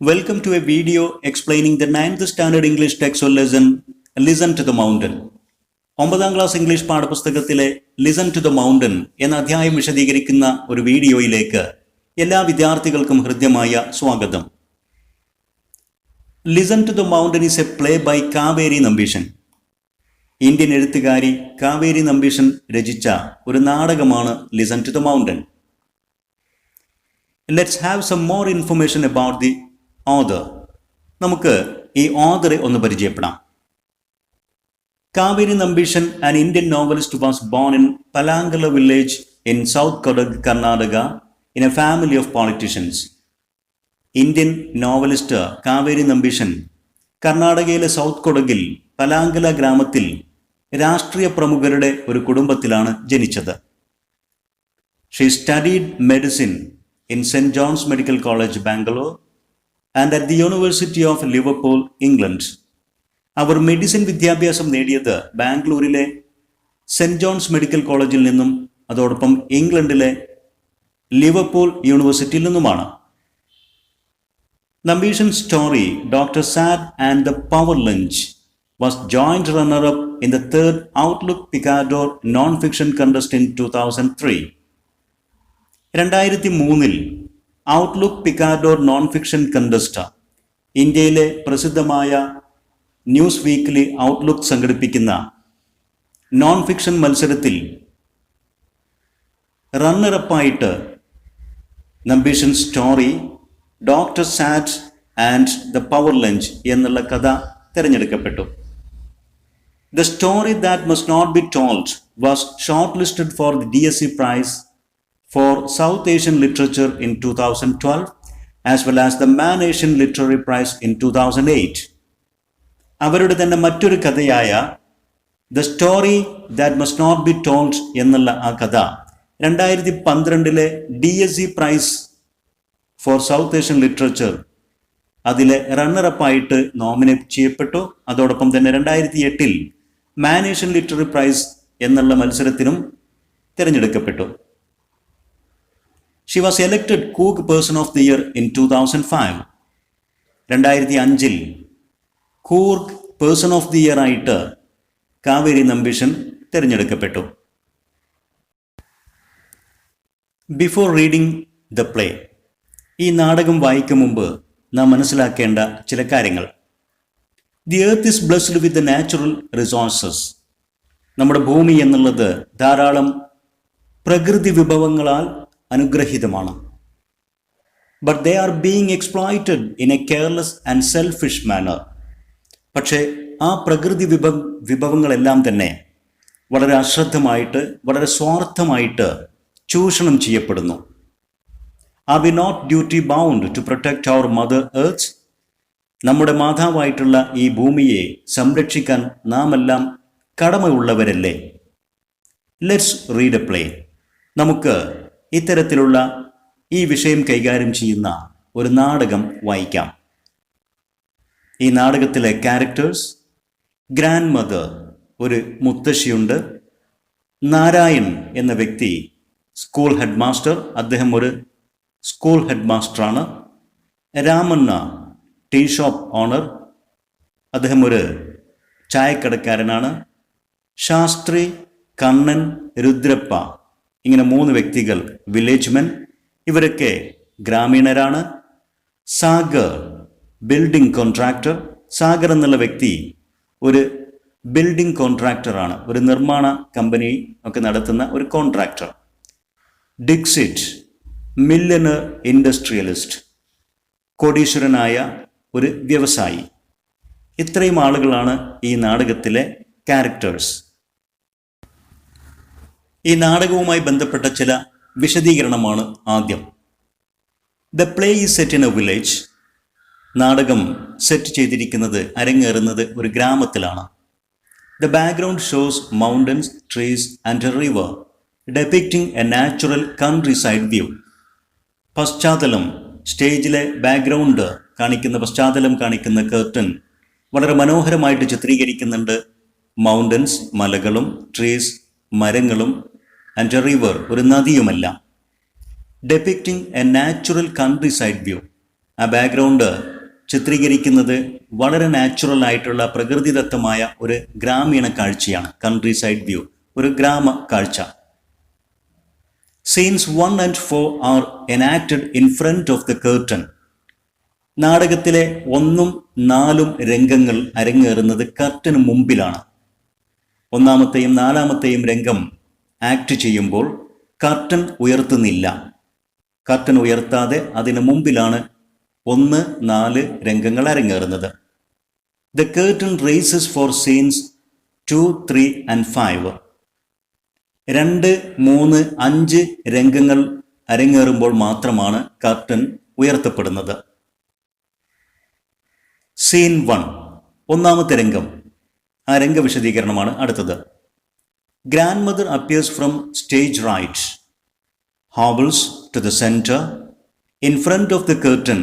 Welcome to a video explaining the 9th standard English textual lesson Listen to the Mountain. 9ാം class English പാഠപുസ്തകത്തിലെ listen to the mountain എന്ന അധ്യായം വിശദീകരിക്കുന്ന ഒരു വീഡിയോയിലേക്ക് എല്ലാ വിദ്യാർത്ഥികൾക്കും ഹൃദ്യമായ സ്വാഗതം. Listen to the mountain is a play by Kavery Nambisan. Indian എഴുത്തുകാരി കാവേരി നമ്പീശൻ രചിച്ച ഒരു നാടകമാണ് listen to the mountain. Let's have some more information about the author. നമുക്ക് ഈ ഓഥറെ ഒന്ന് പരിചയപ്പെടാം. Kaveri Nambeesan, an Indian novelist, was born in Palangala village in South Kodag, Karnataka, in a family of politicians. Indian novelist Kaveri Nambeesan കർണാടകയിലെ south കൊടകിൽ പലാങ്കല ഗ്രാമത്തിൽ രാഷ്ട്രീയ പ്രമുഖരുടെ ഒരു കുടുംബത്തിലാണ് ജനിച്ചത്. She studied medicine in St. John's Medical College, Bangalore, and at the University of Liverpool, England. അവർ medicine വിദ്യാഭ്യാസം നേടിയത് ബാംഗ്ലൂരിലെ സെൻറ് ജോൺസ് മെഡിക്കൽ കോളേജിൽ നിന്നും അതോടൊപ്പം ഇംഗ്ലണ്ടിലെ ലിവർപൂൾ യൂണിവേഴ്സിറ്റിയിൽ നിന്നുമാണ്. Nambeesan story doctor sad and the power lunch was joint runner-up in the third Outlook Picador non-fiction contest in 2003. 2003 Outlook Picador non fiction contest, ഇന്ത്യയിലെ പ്രസിദ്ധമായ ന്യൂസ് വീക്ക്ലി ഔട്ട്ലുക്ക് സംഘടിപ്പിക്കുന്ന നോൺ ഫിക്ഷൻ മത്സരത്തിൽ റണ്ണറപ്പായിട്ട് Nambisan story doctor sad and the power lunch എന്നുള്ള കഥ തിരഞ്ഞെടുക്കപ്പെട്ടു. The story that must not be told was shortlisted for the DSC Prize for South Asian Literature in 2012 as well as the Man Asian Literary Prize in 2008. അവരുടെ തന്നെ മറ്റൊരു കഥയായ The Story That Must Not Be Told എന്നുള്ള ആ കഥ 2012 DSC Prize for South Asian Literature അതിലെ റണ്ണറപ്പായിട്ട് nominate ചെയ്യപ്പെട്ടു. അതോടൊപ്പം തന്നെ 2008 Man Asian Literary Prize എന്നുള്ള മത്സരത്തിനും തിരഞ്ഞെടുക്കപ്പെട്ടു. She was elected Cook Person of the Year in 2005. 2005 Coorg person of the year ആയിട്ട് കാവേരി നമ്പീശൻ തിരഞ്ഞെടുക്കപ്പെട്ടു. ബിഫോർ റീഡിംഗ് ദ പ്ലേ, ഈ നാടകം വായിക്കും മുമ്പ് നാം മനസ്സിലാക്കേണ്ട ചില കാര്യങ്ങൾ. The earth is blessed with the natural resources. നമ്മുടെ ഭൂമി എന്നുള്ളത് ധാരാളം പ്രകൃതി വിഭവങ്ങളാൽ അനുഗ്രഹീതമാണ്. But they are being exploited in a careless and selfish manner. പക്ഷേ ആ പ്രകൃതി വിഭവങ്ങളെല്ലാം തന്നെ വളരെ അശ്രദ്ധമായിട്ട്, വളരെ സ്വാർത്ഥമായിട്ട് ചൂഷണം ചെയ്യപ്പെടുന്നു. Are we not duty bound to protect our mother earth? നമ്മുടെ മാതാവായിട്ടുള്ള ഈ ഭൂമിയെ സംരക്ഷിക്കാൻ നാം എല്ലാം കടമയുള്ളവരല്ലേ? Let's read a play. നമുക്ക് ഇത്തരത്തിലുള്ള ഈ വിഷയം കൈകാര്യം ചെയ്യുന്ന ഒരു നാടകം വായിക്കാം. ഈ നാടകത്തിലെ ക്യാരക്ടേഴ്സ്: ഗ്രാൻഡ് മദർ, ഒരു മുത്തശ്ശിയുണ്ട്. നാരായൺ എന്ന വ്യക്തി സ്കൂൾ ഹെഡ് മാസ്റ്റർ, അദ്ദേഹം ഒരു സ്കൂൾ ഹെഡ് മാസ്റ്ററാണ്. രാമണ്ണ ടീ ഷോപ്പ് ഓണർ, അദ്ദേഹം ഒരു ചായക്കടക്കാരനാണ്. ശാസ്ത്രി, കണ്ണൻ, രുദ്രപ്പ, ഇങ്ങനെ 3 വ്യക്തികൾ വില്ലേജ് മെൻ, ഇവരൊക്കെ ഗ്രാമീണരാണ്. സാഗർ ബിൽഡിംഗ് കോൺട്രാക്ടർ, സാഗർ എന്നുള്ള വ്യക്തി ഒരു ബിൽഡിംഗ് കോൺട്രാക്ടറാണ്, ഒരു നിർമ്മാണ കമ്പനി ഒക്കെ നടത്തുന്ന ഒരു കോൺട്രാക്ടർ. ഡിക്സിറ്റ് മില്യനർ ഇൻഡസ്ട്രിയലിസ്റ്റ്, കോടീശ്വരനായ ഒരു വ്യവസായി. ഇത്രയും ആളുകളാണ് ഈ നാടകത്തിലെ ക്യാരക്ടേഴ്സ്. ഈ നാടകവുമായി ബന്ധപ്പെട്ട ചില വിശദീകരണമാണ് ആദ്യം. The play is set in a village. നാടകം സെറ്റ് ചെയ്തിരിക്കുന്നത്, അരങ്ങേറുന്നത് ഒരു ഗ്രാമത്തിലാണ്. The background shows mountains, trees and a river depicting a natural countryside view. പശ്ചാത്തലം, സ്റ്റേജിലെ ബാക്ക്ഗ്രൗണ്ട് കാണിക്കുന്ന, പശ്ചാത്തലം കാണിക്കുന്ന കർട്ടൻ വളരെ മനോഹരമായിട്ട് ചിത്രീകരിക്കുന്നുണ്ട്. മൗണ്ടൻസ്, മലകളും, ട്രീസ്, മരങ്ങളും, ആൻഡ് എ റിവർ, ഒരു നദിയുമല്ല. Depicting a natural countryside view, ആ ബാക്ക്ഗ്രൗണ്ട് ചിത്രീകരിക്കുന്നത് വളരെ നാച്ചുറൽ ആയിട്ടുള്ള പ്രകൃതിദത്തമായ ഒരു ഗ്രാമീണ കാഴ്ചയാണ്. കൺട്രി സൈഡ് വ്യൂ, ഒരു ഗ്രാമ കാഴ്ച. Scenes 1 and 4 are enacted in front of the curtain. നാടകത്തിലെ 1ഉം 4ഉം രംഗങ്ങൾ അരങ്ങേറുന്നത് കർട്ടന് മുമ്പിലാണ്. 1ാമത്തെയും 4ാമത്തെയും രംഗം ആക്ട് ചെയ്യുമ്പോൾ കർട്ടൻ ഉയർത്തുന്നില്ല. കർട്ടൻ ഉയർത്താതെ അതിന് മുമ്പിലാണ് 1, 4 രംഗങ്ങൾ അരങ്ങേറുന്നത്. The curtain rises for scenes 2, 3 and 5. 2, 3, 5 രംഗങ്ങൾ അരങ്ങേറുമ്പോൾ മാത്രമാണ് കർട്ടൻ ഉയർത്തപ്പെടുന്നത്. സീൻ 1, 1ാമത്തെ രംഗം. ആ രംഗവിശദീകരണമാണ് അടുത്തത്. Grandmother appears from stage right, hobbles to the centre in front of the curtain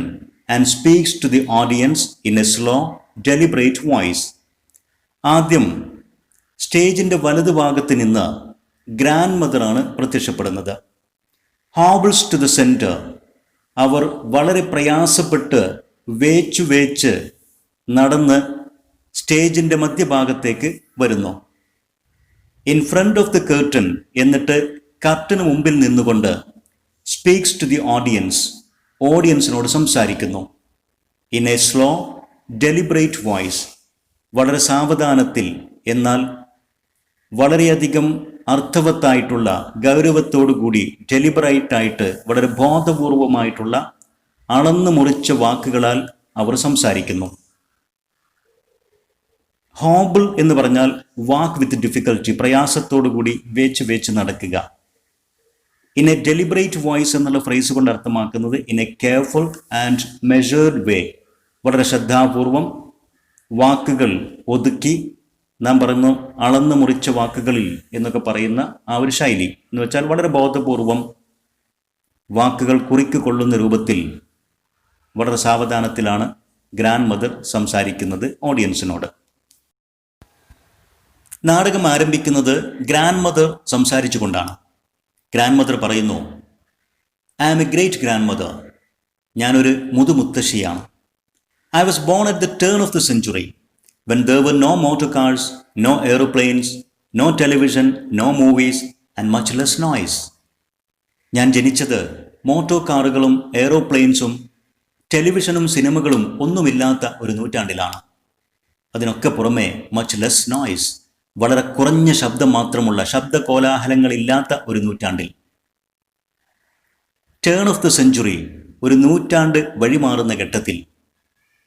and speaks to the audience in a slow, deliberate voice. ആദ്യം സ്റ്റേജിൻ്റെ വലതുഭാഗത്ത് നിന്ന് ഗ്രാൻഡ് മദറാണ് പ്രത്യക്ഷപ്പെടുന്നത്. ഹോബിൾസ് ടു ദ സെൻറ്റർ, അവർ വളരെ പ്രയാസപ്പെട്ട് വേച്ച് നടന്ന് സ്റ്റേജിൻ്റെ മധ്യഭാഗത്തേക്ക് വരുന്നു. In front of the curtain, എന്നിട്ട് കർട്ടന് മുമ്പിൽ നിന്നുകൊണ്ട് സ്പീക്സ് ടു ദി ഓഡിയൻസ്, ഓഡിയൻസിനോട് സംസാരിക്കുന്നു. In a slow deliberate voice, വളരെ സാവധാനത്തിൽ എന്നാൽ വളരെയധികം അർത്ഥവത്തായിട്ടുള്ള ഗൗരവത്തോടുകൂടി ഡെലിബറേറ്റായിട്ട് വളരെ ബോധപൂർവമായിട്ടുള്ള അളന്നു മുറിച്ച വാക്കുകളാൽ അവർ സംസാരിക്കുന്നു. ഹോബിൾ എന്ന് പറഞ്ഞാൽ വാക്ക് വിത്ത് ഡിഫിക്കൽറ്റി, പ്രയാസത്തോടുകൂടി വേച്ച് നടക്കുക. ഇൻ എ ഡെലിബറേറ്റ് വോയിസ് എന്നുള്ള ഫ്രേസ് കൊണ്ട് അർത്ഥമാക്കുന്നത് in a careful and measured way, വളരെ ശ്രദ്ധാപൂർവം വാക്കുകൾ ഒതുക്കി, നാം പറയുന്നു അളന്നു മുറിച്ച വാക്കുകളിൽ എന്നൊക്കെ പറയുന്ന ആ ഒരു ശൈലി എന്ന് വെച്ചാൽ വളരെ ബോധപൂർവം വാക്കുകൾ കുറിക്കൊള്ളുന്ന രൂപത്തിൽ വളരെ സാവധാനത്തിലാണ് ഗ്രാൻഡ് മദർ സംസാരിക്കുന്നത് ഓഡിയൻസിനോട്. നാടകം ആരംഭിക്കുന്നത് ഗ്രാൻഡ് മദർ സംസാരിച്ചു കൊണ്ടാണ്. ഗ്രാൻഡ് മദർ പറയുന്നു, I am a great grandmother, ഞാനൊരു മുതുമുത്തശ്ശിയാണ്. I was born at the turn of the century when there were no motor cars, no aeroplanes, no television, no movies and much less noise. ഞാൻ ജനിച്ചത് motor കാറുകളും എയറോപ്ലെയിൻസും ടെലിവിഷനും സിനിമകളും ഒന്നുമില്ലാത്ത ഒരു നൂറ്റാണ്ടിലാണ്. അതിനൊക്കെ പുറമെ മച്ച് ലെസ് നോയ്സ്, വളരെ കുറഞ്ഞ ശബ്ദം മാത്രമുള്ള, ശബ്ദ കോലാഹലങ്ങളില്ലാത്ത ഒരു നൂറ്റാണ്ടിൽ. ടേൺ ഓഫ് ദ സെഞ്ചുറി, ഒരു നൂറ്റാണ്ട് വഴിമാറുന്ന ഘട്ടത്തിൽ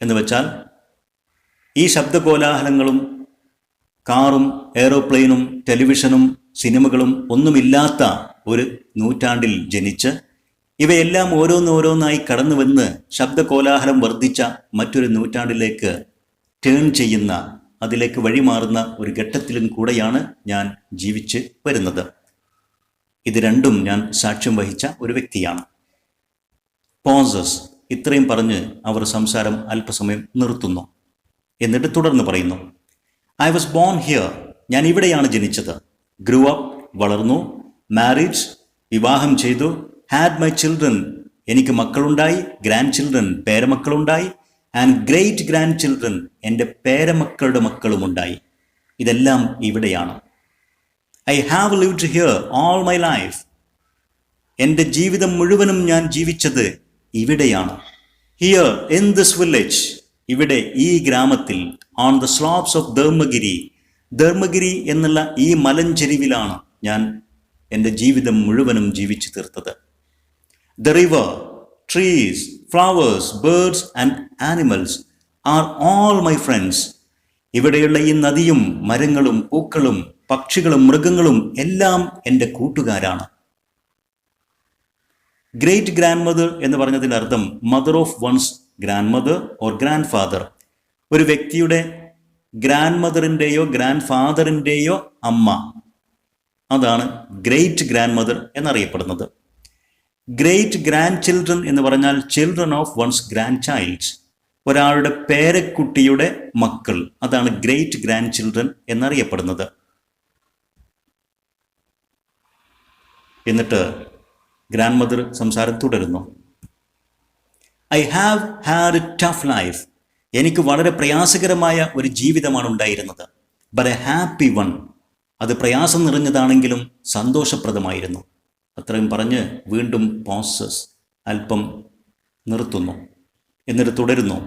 എന്ന് വെച്ചാൽ ഈ ശബ്ദകോലാഹലങ്ങളും കാറും എയറോപ്ലെയിനും ടെലിവിഷനും സിനിമകളും ഒന്നുമില്ലാത്ത ഒരു നൂറ്റാണ്ടിൽ ജനിച്ച് ഇവയെല്ലാം ഓരോന്നോരോന്നായി കടന്നു വന്ന് ശബ്ദകോലാഹലം വർദ്ധിച്ച മറ്റൊരു നൂറ്റാണ്ടിലേക്ക് ടേൺ ചെയ്യുന്ന, അതിലേക്ക് വഴിമാറുന്ന ഒരു ഘട്ടത്തിലും കൂടെയാണ് ഞാൻ ജീവിച്ച് വരുന്നത്. ഇത് രണ്ടും ഞാൻ സാക്ഷ്യം വഹിച്ച ഒരു വ്യക്തിയാണ്. പോസസ്, ഇത്രയും പറഞ്ഞ് അവർ സംസാരം അല്പസമയം നിർത്തുന്നു. എന്നിട്ട് തുടർന്ന് പറയുന്നു, ഐ വാസ് ബോൺ ഹിയർ, ഞാൻ ഇവിടെയാണ് ജനിച്ചത്. ഗ്രൂ അപ്പ്, വളർന്നു. മാരീഡ്, വിവാഹം ചെയ്തു. ഹാഡ് മൈ ചിൽഡ്രൻ, എനിക്ക് മക്കളുണ്ടായി. ഗ്രാൻഡ് ചിൽഡ്രൻ, പേരമക്കളുണ്ടായി. ആൻഡ് ഗ്രേറ്റ് ഗ്രാൻഡ് ചിൽഡ്രൻ, എൻ്റെ പേരമക്കളുടെ മക്കളുമുണ്ടായി. ഇതെല്ലാം ഇവിടെയാണ്. I have lived here all my life, എൻ്റെ ജീവിതം മുഴുവനും ഞാൻ ജീവിച്ചത് ഇവിടെയാണ്. ഹിയർ ഇൻ ദിസ് വില്ലേജ്, ഇവിടെ ഈ ഗ്രാമത്തിൽ. On the slopes of Dharmagiri, Dharmagiri എന്നുള്ള ഈ മലഞ്ചെരിവിലാണ് ഞാൻ എൻ്റെ ജീവിതം മുഴുവനും ജീവിച്ചു തീർത്തത്. The river, trees, flowers, birds and animals are all my friends. ഇവിടെയുള്ള ഈ നദിയും മരങ്ങളും പൂക്കളും പക്ഷികളും മൃഗങ്ങളും എല്ലാം എൻ്റെ കൂട്ടുകാരാണ്. ഗ്രേറ്റ് ഗ്രാൻഡ് മദർ എന്ന് പറഞ്ഞതിൻ്റെ അർത്ഥം mother of one's grandmother or grandfather. ഒരു വ്യക്തിയുടെ ഗ്രാൻഡ് മദറിൻ്റെയോ ഗ്രാൻഡ് ഫാദറിൻ്റെയോ അമ്മ, അതാണ് ഗ്രേറ്റ് ഗ്രാൻഡ് മദർ എന്നറിയപ്പെടുന്നത്. ഗ്രേറ്റ് ഗ്രാൻഡ് ചിൽഡ്രൻ എന്ന് പറഞ്ഞാൽ children of one's grandchilds, ഒരാളുടെ പേരക്കുട്ടിയുടെ മക്കൾ, അതാണ് ഗ്രേറ്റ് ഗ്രാൻഡ് ചിൽഡ്രൻ എന്നറിയപ്പെടുന്നത്. എന്നിട്ട് ഗ്രാൻഡ് മദർ സംസാരം തുടരുന്നു. I have had A tough life. എനിക്ക് വളരെ പ്രയാസകരമായ ഒരു ജീവിതമാണ് ഉണ്ടായിരുന്നത്. But A happy one. അത് പ്രയാസം നിറഞ്ഞതാണെങ്കിലും സന്തോഷപ്രദമായിരുന്നു. അത്രയും പറഞ്ഞ് വീണ്ടും പോസസ്, അല്പം നിർത്തുന്നു. എന്നിട്ട് തുടരുന്നു.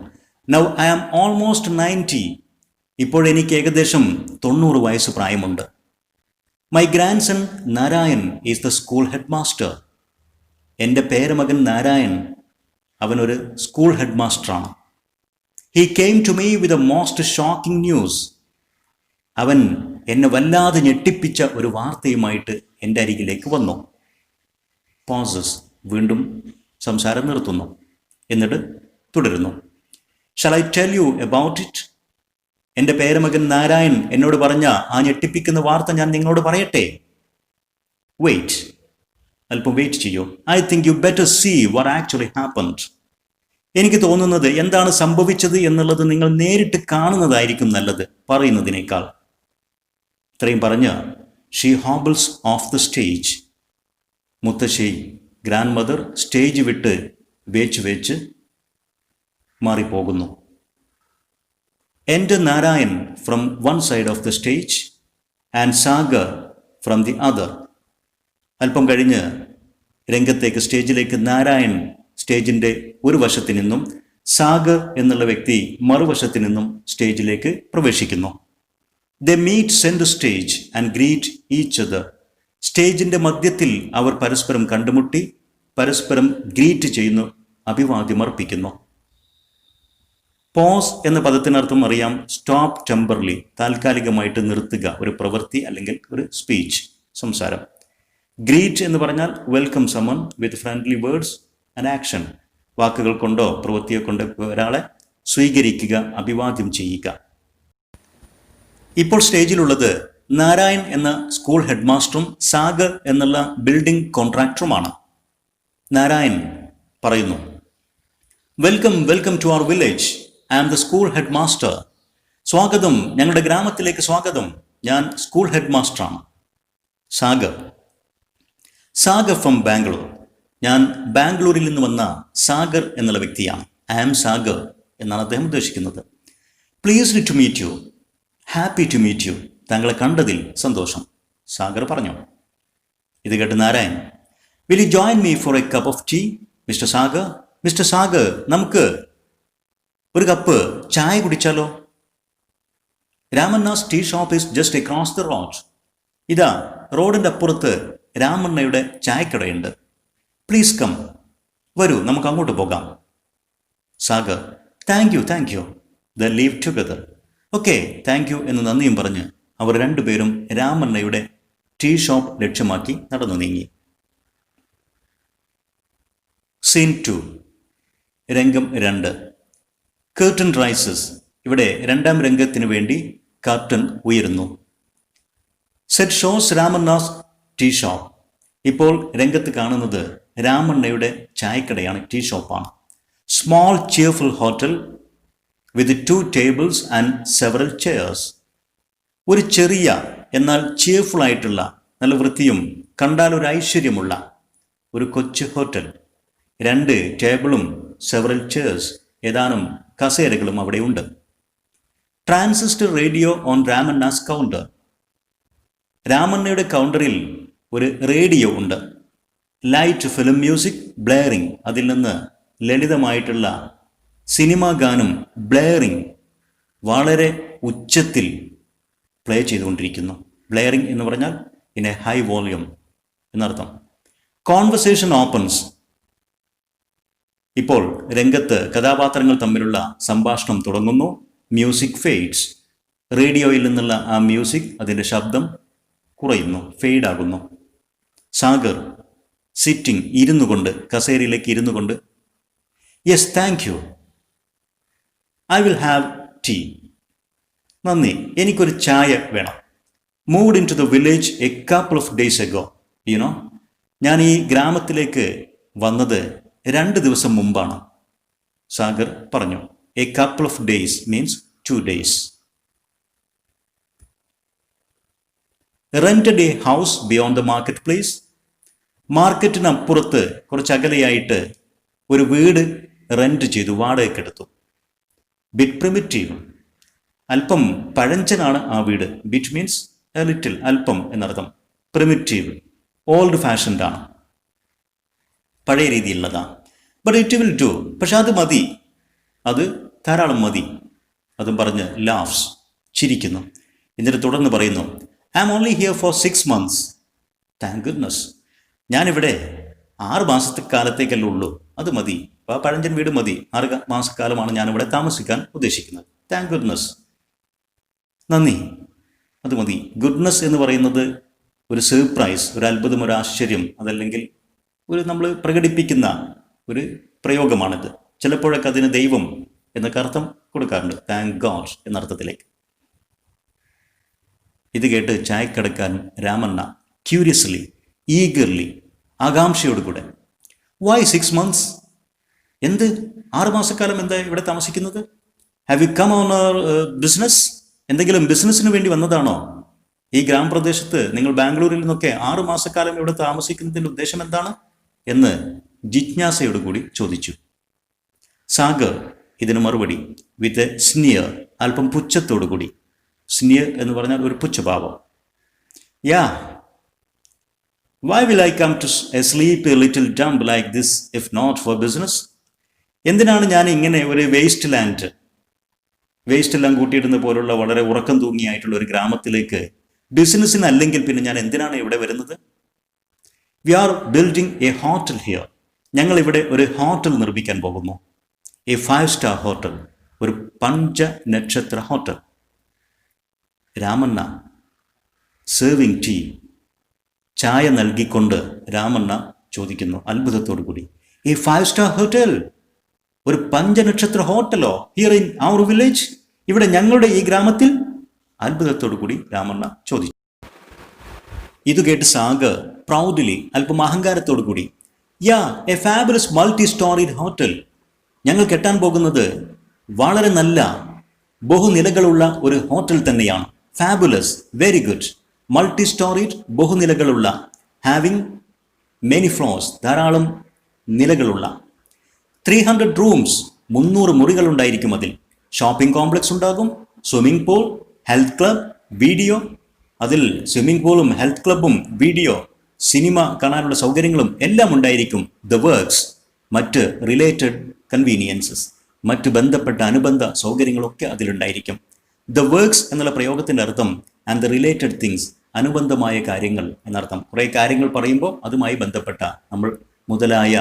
Now I am almost 90. ഇപ്പോഴെനിക്ക് ഏകദേശം 90 വയസ്സ് പ്രായമുണ്ട്. My grandson Narayan is the school headmaster. എൻ്റെ പേരമകൻ നാരായൺ, അവനൊരു സ്കൂൾ ഹെഡ് മാസ്റ്ററാണ്. He came to me with a most shocking news. അവൻ എന്നെ വല്ലാതെ ഞെട്ടിപ്പിച്ച ഒരു വാർത്തയുമായിട്ട് എൻ്റെ അരികിലേക്ക് വന്നു. പോസസ്, വീണ്ടും സംസാരം നിർത്തുന്നു. എന്നിട്ട് തുടരുന്നു. Shall I tell you about it? എൻ്റെ പേരമകൻ നാരായൺ എന്നോട് പറഞ്ഞ ആ ഞെട്ടിപ്പിക്കുന്ന വാർത്ത ഞാൻ നിങ്ങളോട് പറയട്ടെ? വെയിറ്റ്, അല്പം വെയിറ്റ് ചെയ്യൂ. I think you better see what actually happened. എനിക്ക് തോന്നുന്നത് എന്താണ് സംഭവിച്ചത് എന്നുള്ളത് നിങ്ങൾ നേരിട്ട് കാണുന്നതായിരിക്കും നല്ലത് പറയുന്നതിനേക്കാൾ. ഇത്രയും പറഞ്ഞ് she hobbles of the stage. മുത്തശ്ശി, ഗ്രാൻഡ് മദർ, സ്റ്റേജ് വിട്ട് വേച്ച് മാറിപ്പോകുന്നു. Enter Narayan from one side of the stage and Sagar from the other. അല്പം കഴിഞ്ഞ് രംഗത്തേക്ക്, സ്റ്റേജിലേക്ക് നാരായൺ സ്റ്റേജിൻ്റെ ഒരു വശത്തു നിന്നും സാഗർ എന്നുള്ള വ്യക്തി മറുവശത്തു നിന്നും സ്റ്റേജിലേക്ക് പ്രവേശിക്കുന്നു. They meet center stage and greet each other. സ്റ്റേജിൻ്റെ മധ്യത്തിൽ അവർ പരസ്പരം കണ്ടുമുട്ടി പരസ്പരം ഗ്രീറ്റ് ചെയ്യുന്നു, അഭിവാദ്യം അർപ്പിക്കുന്നു. പോസ് എന്ന പദത്തിനർത്ഥം അറിയാം, സ്റ്റോപ്പ് ടെമ്പറലി, താൽക്കാലികമായിട്ട് നിർത്തുക, ഒരു പ്രവൃത്തി അല്ലെങ്കിൽ ഒരു സ്പീച്ച്, സംസാരം. ഗ്രീറ്റ് എന്ന് പറഞ്ഞാൽ welcome someone with friendly words and action, വാക്കുകൾ കൊണ്ടോ പ്രവൃത്തിയെ കൊണ്ടോ ഒരാളെ സ്വീകരിക്കുക, അഭിവാദ്യം ചെയ്യുക. ഇപ്പോൾ സ്റ്റേജിലുള്ളത് നാരായൺ എന്ന സ്കൂൾ ഹെഡ് മാസ്റ്ററും സാഗർ എന്നുള്ള ബിൽഡിംഗ് കോൺട്രാക്ടറുമാണ്. നാരായൺ പറയുന്നു, welcome welcome to our village. I am the school headmaster. സ്വാഗതം, ഞങ്ങളുടെ ഗ്രാമത്തിലേക്ക് സ്വാഗതം. ഞാൻ സ്കൂൾ ഹെഡ് മാസ്റ്ററാണ്. സാഗർ ഫ്രം ബാംഗ്ലൂർ. ഞാൻ ബാംഗ്ലൂരിൽ നിന്ന് വന്ന സാഗർ എന്നുള്ള വ്യക്തിയാണ്. ഐ ആം സാഗർ എന്നാണ് അദ്ദേഹം ഉദ്ദേശിക്കുന്നത്. Pleased to meet you. Happy to meet you. താങ്കളെ കണ്ടതിൽ സന്തോഷം, സാഗർ പറഞ്ഞു. ഇത് കേട്ട് Narayan, will you join me for a cup of tea mister Sagar? Mister Sagar, നമുക്ക് ഒരു കപ്പ് ചായ കുടിച്ചാലോ? Ramanna's tea shop is just across the road. ഇതാ റോഡിൻ്റെ അപ്പുറത്ത് രാമണ്ണയുടെ ചായക്കടയുണ്ട്. പ്ലീസ് കം, വരൂ നമുക്ക് അങ്ങോട്ട് പോകാം. Sagar, thank you. The leave together. Okay, thank you എന്ന് നന്ദിയും പറഞ്ഞ് അവർ രണ്ടുപേരും രാമണ്ണയുടെ ടീ ഷോപ്പ് ലക്ഷ്യമാക്കി നടന്നു നീങ്ങി. സീൻ 2, രംഗം 2. Curtain rises. ഇവിടെ രണ്ടാം രംഗത്തിന് വേണ്ടി കർട്ടൻ ഉയരുന്നു. Set shows Ramanna's tea shop. ഇപ്പോൾ രംഗത്ത് കാണുന്നത് രാമണ്ണയുടെ ചായക്കടയാണ്, ടീ ഷോപ്പാണ്. Small cheerful hotel with 2 tables and several chairs. ഒരു ചെറിയ എന്നാൽ ചിയർഫുൾ ആയിട്ടുള്ള, നല്ല വൃത്തിയും കണ്ടാൽ ഒരു ഐശ്വര്യമുള്ള ഒരു കൊച്ചു ഹോട്ടൽ. 2 ടേബിളും സെവറൽ ചെയർസ്, ഏതാനും കസേരകളും അവിടെയുണ്ട്. Transistor radio on Ramanna's counter. രാമണ്ണയുടെ കൗണ്ടറിൽ ഒരു റേഡിയോ ഉണ്ട്. Light film music blaring. അതിൽ നിന്ന് ലളിതമായിട്ടുള്ള സിനിമാ ഗാനം ബ്ലെയറിംഗ് വളരെ ഉച്ചത്തിൽ പ്ലേ ചെയ്തുകൊണ്ടിരിക്കുന്നു. ബ്ലെയറിംഗ് എന്ന് പറഞ്ഞാൽ ഇൻ എ ഹൈ വോള്യൂം എന്നർത്ഥം. Conversation opens. ഇപ്പോൾ രംഗത്ത് കഥാപാത്രങ്ങൾ തമ്മിലുള്ള സംഭാഷണം തുടങ്ങുന്നു. Music fades. റേഡിയോയിൽ നിന്നുള്ള ആ മ്യൂസിക്, അതിൻ്റെ ശബ്ദം കുറയുന്നു, ഫെയ്ഡ് ആകുന്നു. സാഗർ സിറ്റിംഗ്, ഇരുന്നു കൊണ്ട്, കസേരയിലേക്ക് ഇരുന്നു കൊണ്ട്, yes thank you, I will have tea. നന്ദി, എനിക്കൊരു ചായ വേണം. Moved in to the village a couple of days ago. You know, ഞാൻ ഈ ഗ്രാമത്തിലേക്ക് വന്നത് 2 ദിവസം മുമ്പാണ്. സാഗർ പറഞ്ഞു. A couple of days means 2 days. Rented a house beyond the marketplace. മാർക്കറ്റിനപ്പുറത്ത് കുറച്ച് അകലെയായിട്ട് ഒരു വീട് റെന്റ് ചെയ്തു, വാടകയ്ക്കെടുത്തു. ബിറ്റ് പ്രിമിറ്റീവ്, അല്പം പഴഞ്ചനാണ് ആ വീട്. ബിറ്റ് മീൻസ് എ ലിറ്റിൽ, അല്പം എന്നർത്ഥം. പ്രിമിറ്റീവ്, ഓൾഡ് ഫാഷൻഡ് ആണ്, പഴയ രീതിയിലുള്ളതാണ്. ബട്ട് ഇറ്റ് വിൽ ഡു, പക്ഷെ അത് മതി, അത് ധാരാളം മതി. അതും പറഞ്ഞ് ലാഫ്സ്, ചിരിക്കുന്നു. എന്നിട്ട് തുടർന്ന് പറയുന്നു, I am only here for 6 months. Thank goodness, ഞാനിവിടെ 6 മാസക്കാലത്തേക്കല്ലേ ഉള്ളൂ, അത് മതി. ആ പഴഞ്ചൻ വീട് മതി, 6 മാസക്കാലമാണ് ഞാനിവിടെ താമസിക്കാൻ ഉദ്ദേശിക്കുന്നത്. താങ്ക് ഗുഡ്നസ്, നന്ദി, അത് മതി. ഗുഡ്നസ് എന്ന് പറയുന്നത് ഒരു സർപ്രൈസ്, ഒരു അത്ഭുതം, ഒരു ആശ്ചര്യം, അതല്ലെങ്കിൽ ഒരു നമ്മൾ പ്രകടിപ്പിക്കുന്ന ഒരു പ്രയോഗമാണിത്. ചിലപ്പോഴൊക്കെ അതിന് ദൈവം എന്നൊക്കെ അർത്ഥം കൊടുക്കാറുണ്ട്, താങ്ക് ഗോഡ് എന്നർത്ഥത്തിലേക്ക്. ഇത് കേട്ട് ചായക്കടക്കാരൻ രാമണ്ണ ക്യൂരിയസ്ലി, ഈഗർലി, ആകാംക്ഷയോടുകൂടെ, വൈ 6 months? എന്ത് 6 മാസക്കാലം എന്താ ഇവിടെ താമസിക്കുന്നത്? Have you come on business? എന്തെങ്കിലും ബിസിനസ്സിന് വേണ്ടി വന്നതാണോ? ഈ ഗ്രാമപ്രദേശത്ത് നിങ്ങൾ ബാംഗ്ലൂരിൽ നിന്നൊക്കെ 6 മാസക്കാലം ഇവിടെ താമസിക്കുന്നതിൻ്റെ ഉദ്ദേശം എന്താണ് എന്ന് ജിജ്ഞാസയോടുകൂടി ചോദിച്ചു. സാഗർ ഇതിന് മറുപടി വിത്ത് എ സ്നിയർ, അല്പം പുച്ഛത്തോടുകൂടി. സ്നിയർ എന്ന് പറഞ്ഞാൽ ഒരു പുച്ഛഭാവം. Yeah, why will I come to sleep a little dump like this if not for business? എന്തിനാണ് ഞാൻ ഇങ്ങനെ ഒരു വേസ്റ്റ് എല്ലാം കൂട്ടിയിടുന്ന പോലുള്ള വളരെ ഉറക്കം തൂങ്ങിയായിട്ടുള്ള ഒരു ഗ്രാമത്തിലേക്ക് ബിസിനസ്സിനല്ലെങ്കിൽ പിന്നെ ഞാൻ എന്തിനാണ് ഇവിടെ വരുന്നത്? We are building a hotel here. ഞങ്ങൾ ഇവിടെ ഒരു ഹോട്ടൽ നിർമ്മിക്കാൻ പോകുന്നു. എ 5-star ഹോട്ടൽ, ഒരു 5 നക്ഷത്ര ഹോട്ടൽ. രാമണ്ണ സെർവിങ് ടീ, ചായ നൽകിക്കൊണ്ട് രാമണ്ണ ചോദിക്കുന്നു അത്ഭുതത്തോടു കൂടി, എ 5-star ഹോട്ടൽ, ഒരു 5 നക്ഷത്ര ഹോട്ടലോ ഹിയർ ഇൻ അവർ വില്ലേജ്, ഇവിടെ ഞങ്ങളുടെ ഈ ഗ്രാമത്തിൽ? അത്ഭുതത്തോടു കൂടി രാമണ്ണ ചോദിച്ചു. ഇത് കേട്ട് സാഗർ പ്രൗഡ്ലി, അല്പം അഹങ്കാരത്തോടു കൂടി, yeah, a fabulous multi-storeyed hotel. ഞങ്ങൾ കെട്ടാൻ പോകുന്നത് വളരെ നല്ല ബഹുനിലകളുള്ള ഒരു ഹോട്ടൽ തന്നെയാണ്. Fabulous, very good. മൾട്ടി-സ്റ്റോറീഡ്, ബഹുനിലകളുള്ള. ഹാവിങ് മെനി ഫ്ലോർസ്, ധാരാളം നിലകളുള്ള. 300 റൂംസ്, 300 മുറികളുണ്ടായിരിക്കും അതിൽ. ഷോപ്പിംഗ് കോംപ്ലക്സ് ഉണ്ടാകും, swimming pool, health club, video. അതിൽ സ്വിമ്മിംഗ് പൂളും ഹെൽത്ത് ക്ലബും വീഡിയോ, സിനിമ കാണാനുള്ള സൗകര്യങ്ങളും എല്ലാം ഉണ്ടായിരിക്കും. ദ വർക്ക്സ്, മറ്റ് റിലേറ്റഡ് കൺവീനിയൻസസ്, മറ്റ് ബന്ധപ്പെട്ട അനുബന്ധ സൗകര്യങ്ങളൊക്കെ അതിലുണ്ടായിരിക്കും. ദ വർക്ക്സ് എന്നുള്ള പ്രയോഗത്തിൻ്റെ അർത്ഥം ആൻഡ് ദ റിലേറ്റഡ് തിങ്സ്, അനുബന്ധമായ കാര്യങ്ങൾ എന്നർത്ഥം. കുറേ കാര്യങ്ങൾ പറയുമ്പോൾ അതുമായി ബന്ധപ്പെട്ട, നമ്മൾ മുതലായ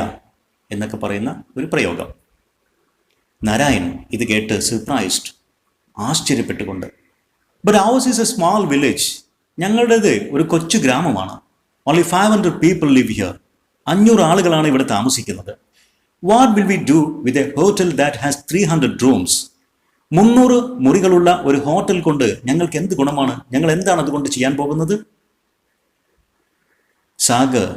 എന്നൊക്കെ പറയുന്ന ഒരു പ്രയോഗം. നാരായൺ ഇത് കേട്ട് സർപ്രൈസ്ഡ്, ആശ്ചര്യപ്പെട്ടുകൊണ്ട്, but ours is a small village. ഞങ്ങളുടേത് ഒരു കൊച്ചു ഗ്രാമമാണ്. Only 500 people live here. 500 ആളുകളാണ് ഇവിടെ താമസിക്കുന്നത്. What will we do with a hotel that has 300 rooms? 300 മുറികളുള്ള ഒരു ഹോട്ടൽ കൊണ്ട് ഞങ്ങൾക്ക് എന്ത് ഗുണമാണ്? ഞങ്ങൾ എന്താണ് അതുകൊണ്ട് ചെയ്യാൻ പോകുന്നത്? സാഗർ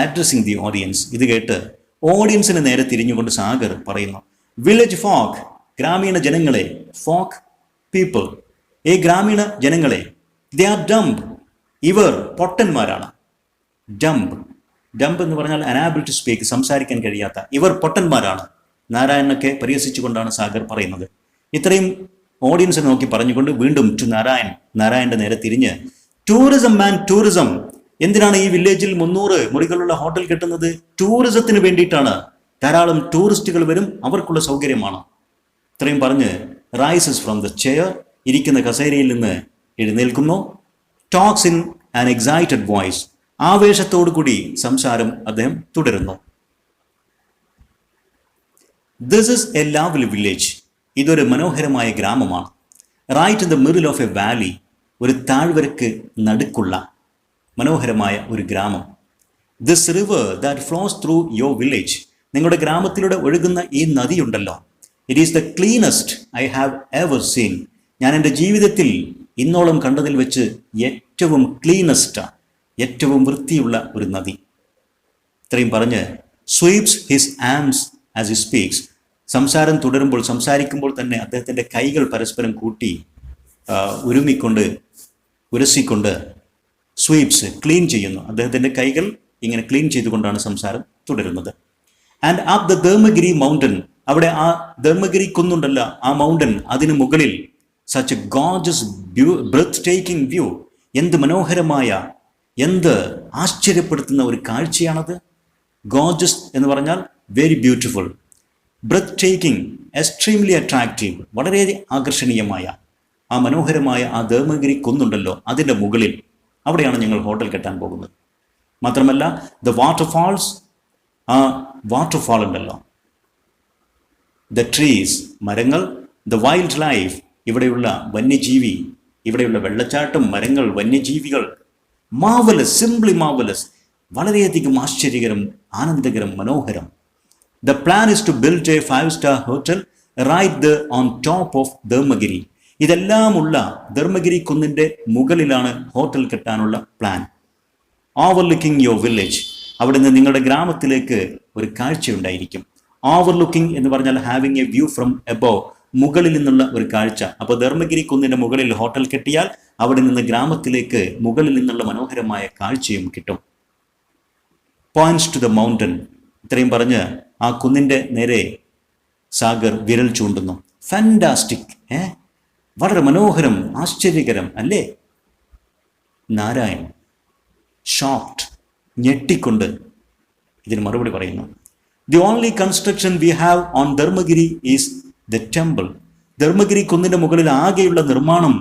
അഡ്രസ്സിംഗ് ദി ഓഡിയൻസ്, ഇത് കേട്ട് ഓഡിയൻസിന് നേരെ തിരിഞ്ഞുകൊണ്ട് സാഗർ പറയുന്നു, വില്ലേജ് ഫോക്ക്, ഗ്രാമീണ ജനങ്ങളെ, ഫോക്ക് പീപ്പിൾ, ഈ ഗ്രാമീണ ജനങ്ങളെ, ദേ ആർ ഡംബ്, ഇവർ പൊട്ടന്മാരാണ്. ഡംബ് എന്ന് പറഞ്ഞാൽ അനാബിൾ ടു സ്പീക്ക്, സംസാരിക്കാൻ കഴിയാത്ത, ഇവർ പൊട്ടന്മാരാണ്. നാരായണനൊക്കെ പരിഹസിച്ചുകൊണ്ടാണ് സാഗർ പറയുന്നത്. ഇത്രയും ഓഡിയൻസിനെ നോക്കി പറഞ്ഞുകൊണ്ട് വീണ്ടും ടു നാരായണന്റെ നേരെ തിരിഞ്ഞ്, ടൂറിസം ആൻഡ് ടൂറിസം, എന്തിനാണ് ഈ വില്ലേജിൽ 300 മുറികളുള്ള ഹോട്ടൽ കെട്ടുന്നത്? ടൂറിസത്തിന് വേണ്ടിയിട്ടാണ്. ധാരാളം ടൂറിസ്റ്റുകൾ വരും, അവർക്കുള്ള സൗകര്യമാണ്. ഇത്രയും പറഞ്ഞ് റൈസസ് ഫ്രം ദ ചെയർ, ഇരിക്കുന്ന കസേരയിൽ നിന്ന് എഴുന്നേൽക്കുന്നു. Talks in an excited voice, ആവേശത്തോടു കൂടി സംസാരം അദ്ദേഹം തുടരുന്നു. This is a lovely village, ഇതൊരു മനോഹരമായ ഗ്രാമമാണ്. Right in the middle of a valley, ഒരു താഴ്വരക്ക് നടുക്കുള്ള മനോഹരമായ ഒരു ഗ്രാമം. This river that flows through your village, നിങ്ങളുടെ ഗ്രാമത്തിലൂടെ ഒഴുകുന്ന ഈ നദിയുണ്ടല്ലോ, it is the cleanest I have ever seen. ഞാൻ എൻ്റെ ജീവിതത്തിൽ ഇന്നോളം കണ്ടതിൽ വെച്ച് ഏറ്റവും ക്ലീനസ്റ്റ്, ഏറ്റവും വൃത്തിയുള്ള ഒരു നദി. ഇത്രയും പറഞ്ഞ് sweeps his hands as he speaks, സംസാരിക്കുമ്പോൾ തന്നെ അദ്ദേഹത്തിൻ്റെ കൈകൾ പരസ്പരം കൂട്ടി ഉരസിക്കൊണ്ട് സ്വീപ്സ്, ക്ലീൻ ചെയ്യുന്നു. അദ്ദേഹത്തിൻ്റെ കൈകൾ ഇങ്ങനെ ക്ലീൻ ചെയ്തുകൊണ്ടാണ് സംസാരം തുടരുന്നത്. And up the Dharmagiri mountain, അവിടെ ആ ധർമ്മഗിരി കുന്നുണ്ടല്ലോ, ആ മൗണ്ടൻ, അതിന് മുകളിൽ such a gorgeous breathtaking view. എന്ത് മനോഹരമായ, എന്ത് ആശ്ചര്യപ്പെടുത്തുന്ന ഒരു കാഴ്ചയാണത്. ഗോർജസ് എന്ന് പറഞ്ഞാൽ very beautiful, breathtaking, extremely attractive, വളരെ ആകർഷണീയമായ ആ മനോഹരമായ ആ ധർമ്മഗിരി കുന്നുണ്ടല്ലോ, അതിൻ്റെ മുകളിൽ അവിടെയാണ് ഞങ്ങൾ ഹോട്ടൽ കെട്ടാൻ പോകുന്നത്. മാത്രമല്ല ദ വാട്ടർഫാൾസ്, ആ വാട്ടർഫാൾ ഉണ്ടല്ലോ, ദ ട്രീസ്, മരങ്ങൾ, ദ വൈൽഡ് ലൈഫ്, ഇവിടെയുള്ള വന്യജീവി, ഇവിടെയുള്ള വെള്ളച്ചാട്ടം, മരങ്ങൾ, വന്യജീവികൾ, മാർവലസ്, സിംപ്ലി മാർവലസ്, വളരെയധികം ആശ്ചര്യകരം, ആനന്ദകരം, മനോഹരം. The plan is to build a 5-star hotel right the on top of Dharmagiri. ഇതെല്ലാമുള്ള ധർമ്മഗിരി കുന്നിൻ്റെ മുകളിലാണ് ഹോട്ടൽ കെട്ടാനുള്ള പ്ലാൻ. ഓവർലുക്കിംഗ് യുവർ വില്ലേജ്, അവിടെ നിന്ന് നിങ്ങളുടെ ഗ്രാമത്തിലേക്ക് ഒരു കാഴ്ചയുണ്ടായിരിക്കും. ഓവർലുക്കിംഗ് എന്ന് പറഞ്ഞാൽ having a view from above, മുകളിൽ നിന്നുള്ള ഒരു കാഴ്ച. അപ്പോൾ ധർമ്മഗിരി കുന്നിൻ്റെ മുകളിൽ ഹോട്ടൽ കെട്ടിയാൽ അവിടെ നിന്ന് ഗ്രാമത്തിലേക്ക് മുകളിൽ നിന്നുള്ള മനോഹരമായ കാഴ്ചയും കിട്ടും. പോയിന്റ്സ് ടു ദ മൗണ്ടൻ, ഇത്രയും പറഞ്ഞ് ആ കുന്നിൻ്റെ നേരെ സാഗർ വിരൽ ചൂണ്ടുന്നു. ഫാന്റാസ്റ്റിക്, വളരെ മനോഹരം, ആശ്ചര്യകരം അല്ലേ? നാരായൺ ഷോക്ക്ഡ്, ഞെട്ടിക്കൊണ്ട് ഇതിന് മറുപടി പറയുന്നു. The only construction we have on Dharmagiri is the temple. Dharmagiri കുന്നിൻ്റെ മുകളിൽ ആകെയുള്ള നിർമ്മാണം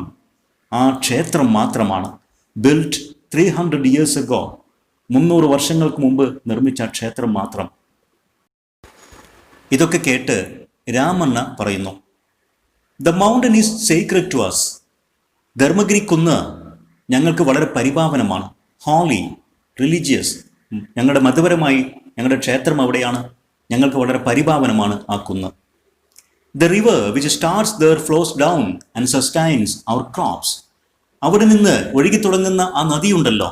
ആ ക്ഷേത്രം മാത്രമാണ്. ബിൽറ്റ് 300 years ago, 300 വർഷങ്ങൾക്ക് മുമ്പ് നിർമ്മിച്ച ക്ഷേത്രം മാത്രം. ഇതൊക്കെ കേട്ട് രാമണ്ണ പറയുന്നു, the mountain is sacred to us. Dharmagiri കുന്ന് ഞങ്ങൾക്ക് വളരെ പരിപാവനമാണ്. ഹോളി, റിലീജിയസ്, ഞങ്ങളുടെ മതപരമായി ഞങ്ങളുടെ ക്ഷേത്രം അവിടെയാണ്. ഞങ്ങൾക്ക് വളരെ പരിപാവനമാണ് ആ കുന്ന്. The river which starts there flows down and sustains our crops. അവിടെ നിന്ന് ഒഴുകി തുടങ്ങുന്ന ആ നദിയുണ്ടല്ലോ,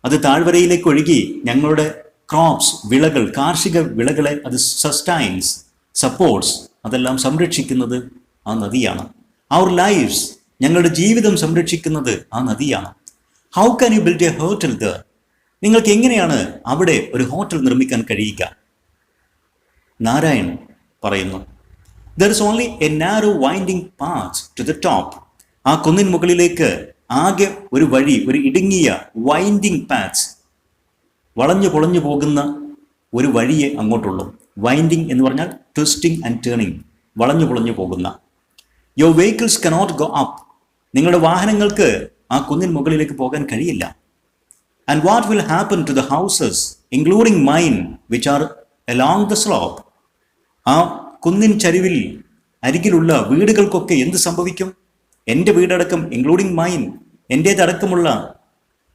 അത് താഴ്വരയിലേക്ക് ഒഴുകി ഞങ്ങളുടെ ക്രോപ്സ്, വിളകൾ, കാർഷിക വിളകളെ അത് സസ്റ്റൈൻസ്, സപ്പോർട്ട്സ്, അതെല്ലാം സംരക്ഷിക്കുന്നത് ആ നദിയാണ്. അവർ ലൈഫ്സ്, ഞങ്ങളുടെ ജീവിതം സംരക്ഷിക്കുന്നത് ആ നദിയാണ്. How can you build a hotel there? നിങ്ങൾക്ക് എങ്ങനെയാണ് അവിടെ ഒരു ഹോട്ടൽ നിർമ്മിക്കാൻ കഴിയുക? നാരായൺ പറയുന്നു, there is only a narrow winding path to the top. ആ കുന്നിൻ മുകളിലേക്ക് ആകെ ഒരു വഴി, ഒരു ഇടുങ്ങിയ വൈൻഡിങ് പാത്ത്സ്, വളഞ്ഞു പൊളഞ്ഞു പോകുന്ന ഒരു വഴിയെ അങ്ങോട്ടുള്ളൂ. വൈൻഡിങ് എന്ന് പറഞ്ഞാൽ ട്വിസ്റ്റിംഗ് ആൻഡ് ടേണിംഗ്, വളഞ്ഞു പൊളഞ്ഞു പോകുന്ന. Your vehicles cannot go up. നിങ്ങളുടെ വാഹനങ്ങൾക്ക് ആ കുന്നിൻ മുകളിലേക്ക് പോകാൻ കഴിയില്ല. And what will happen to the houses including mine which are along the slope. ആ കുന്നിൻ ചരിവിൽ അരികിലുള്ള വീടുകൾക്കൊക്കെ എന്ത് സംഭവിക്കും? എൻ്റെ വീടടക്കം, ഇൻക്ലൂഡിംഗ് മൈൻ, എൻ്റേതടക്കമുള്ള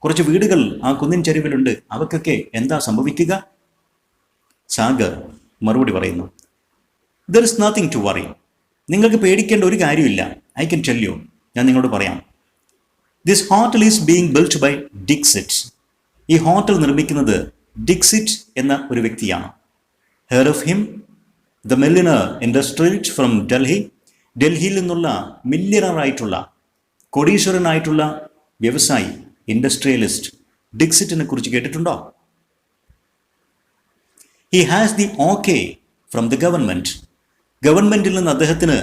കുറച്ച് വീടുകൾ ആ കുന്നിൻ ചരിവിലുണ്ട്, അവക്കൊക്കെ എന്താ സംഭവിക്കുക? സാഗർ മറുപടി പറയുന്നു, there is nothing to worry. നിങ്ങൾക്ക് പേടിക്കേണ്ട ഒരു കാര്യമില്ല. ഐ കൻ ടെൽ യു, ഞാൻ നിങ്ങളോട് പറയാം. This hotel is being built by Dixit. ഈ ഹോട്ടൽ നിർമ്മിക്കുന്നത് ഡിക്സിറ്റ് എന്ന ഒരു വ്യക്തിയാണ്. Heir of him, the millionaire industrialist from Delhi. ഡൽഹിയിൽ നിന്നുള്ള മില്യനറായിട്ടുള്ള, കോടീശ്വരനായിട്ടുള്ള വ്യവസായി, ഇൻഡസ്ട്രിയലിസ്റ്റ് ഡിക്സിറ്റിനെ കുറിച്ച് കേട്ടിട്ടുണ്ടോ? He has the okay from the government. ഗവൺമെൻറ്റിൽ നിന്ന് അദ്ദേഹത്തിന്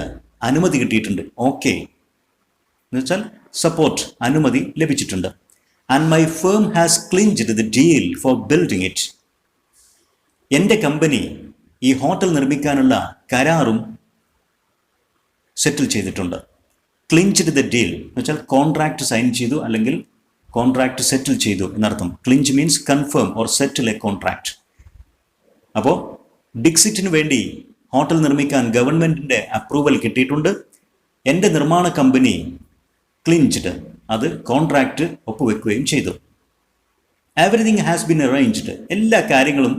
അനുമതി കിട്ടിയിട്ടുണ്ട്. ഓക്കെ എന്ന് വെച്ചാൽ സപ്പോർട്ട്, അനുമതി ലഭിച്ചിട്ടുണ്ട്. And my firm has clinched the deal for building it. എൻ്റെ കമ്പനി ഈ ഹോട്ടൽ നിർമ്മിക്കാനുള്ള കരാറും സെറ്റിൽ ചെയ്തിട്ടുണ്ട്. ക്ലിഞ്ച്ഡ് ദ ഡീൽ എന്ന് വെച്ചാൽ കോൺട്രാക്ട് സൈൻ ചെയ്തു, അല്ലെങ്കിൽ കോൺട്രാക്ട് സെറ്റിൽ ചെയ്തു എന്നർത്ഥം. Clinch means confirm or settle a contract. അപ്പോൾ ഡിക്സിറ്റിന് വേണ്ടി ഹോട്ടൽ നിർമ്മിക്കാൻ ഗവൺമെൻറ്റിൻ്റെ അപ്രൂവൽ കിട്ടിയിട്ടുണ്ട്. എൻ്റെ നിർമ്മാണ കമ്പനി ക്ലിഞ്ച്ഡ്, അത് കോൺട്രാക്റ്റ് ഒപ്പുവെക്കുകയും ചെയ്തു. Everything has been arranged. എല്ലാ കാര്യങ്ങളും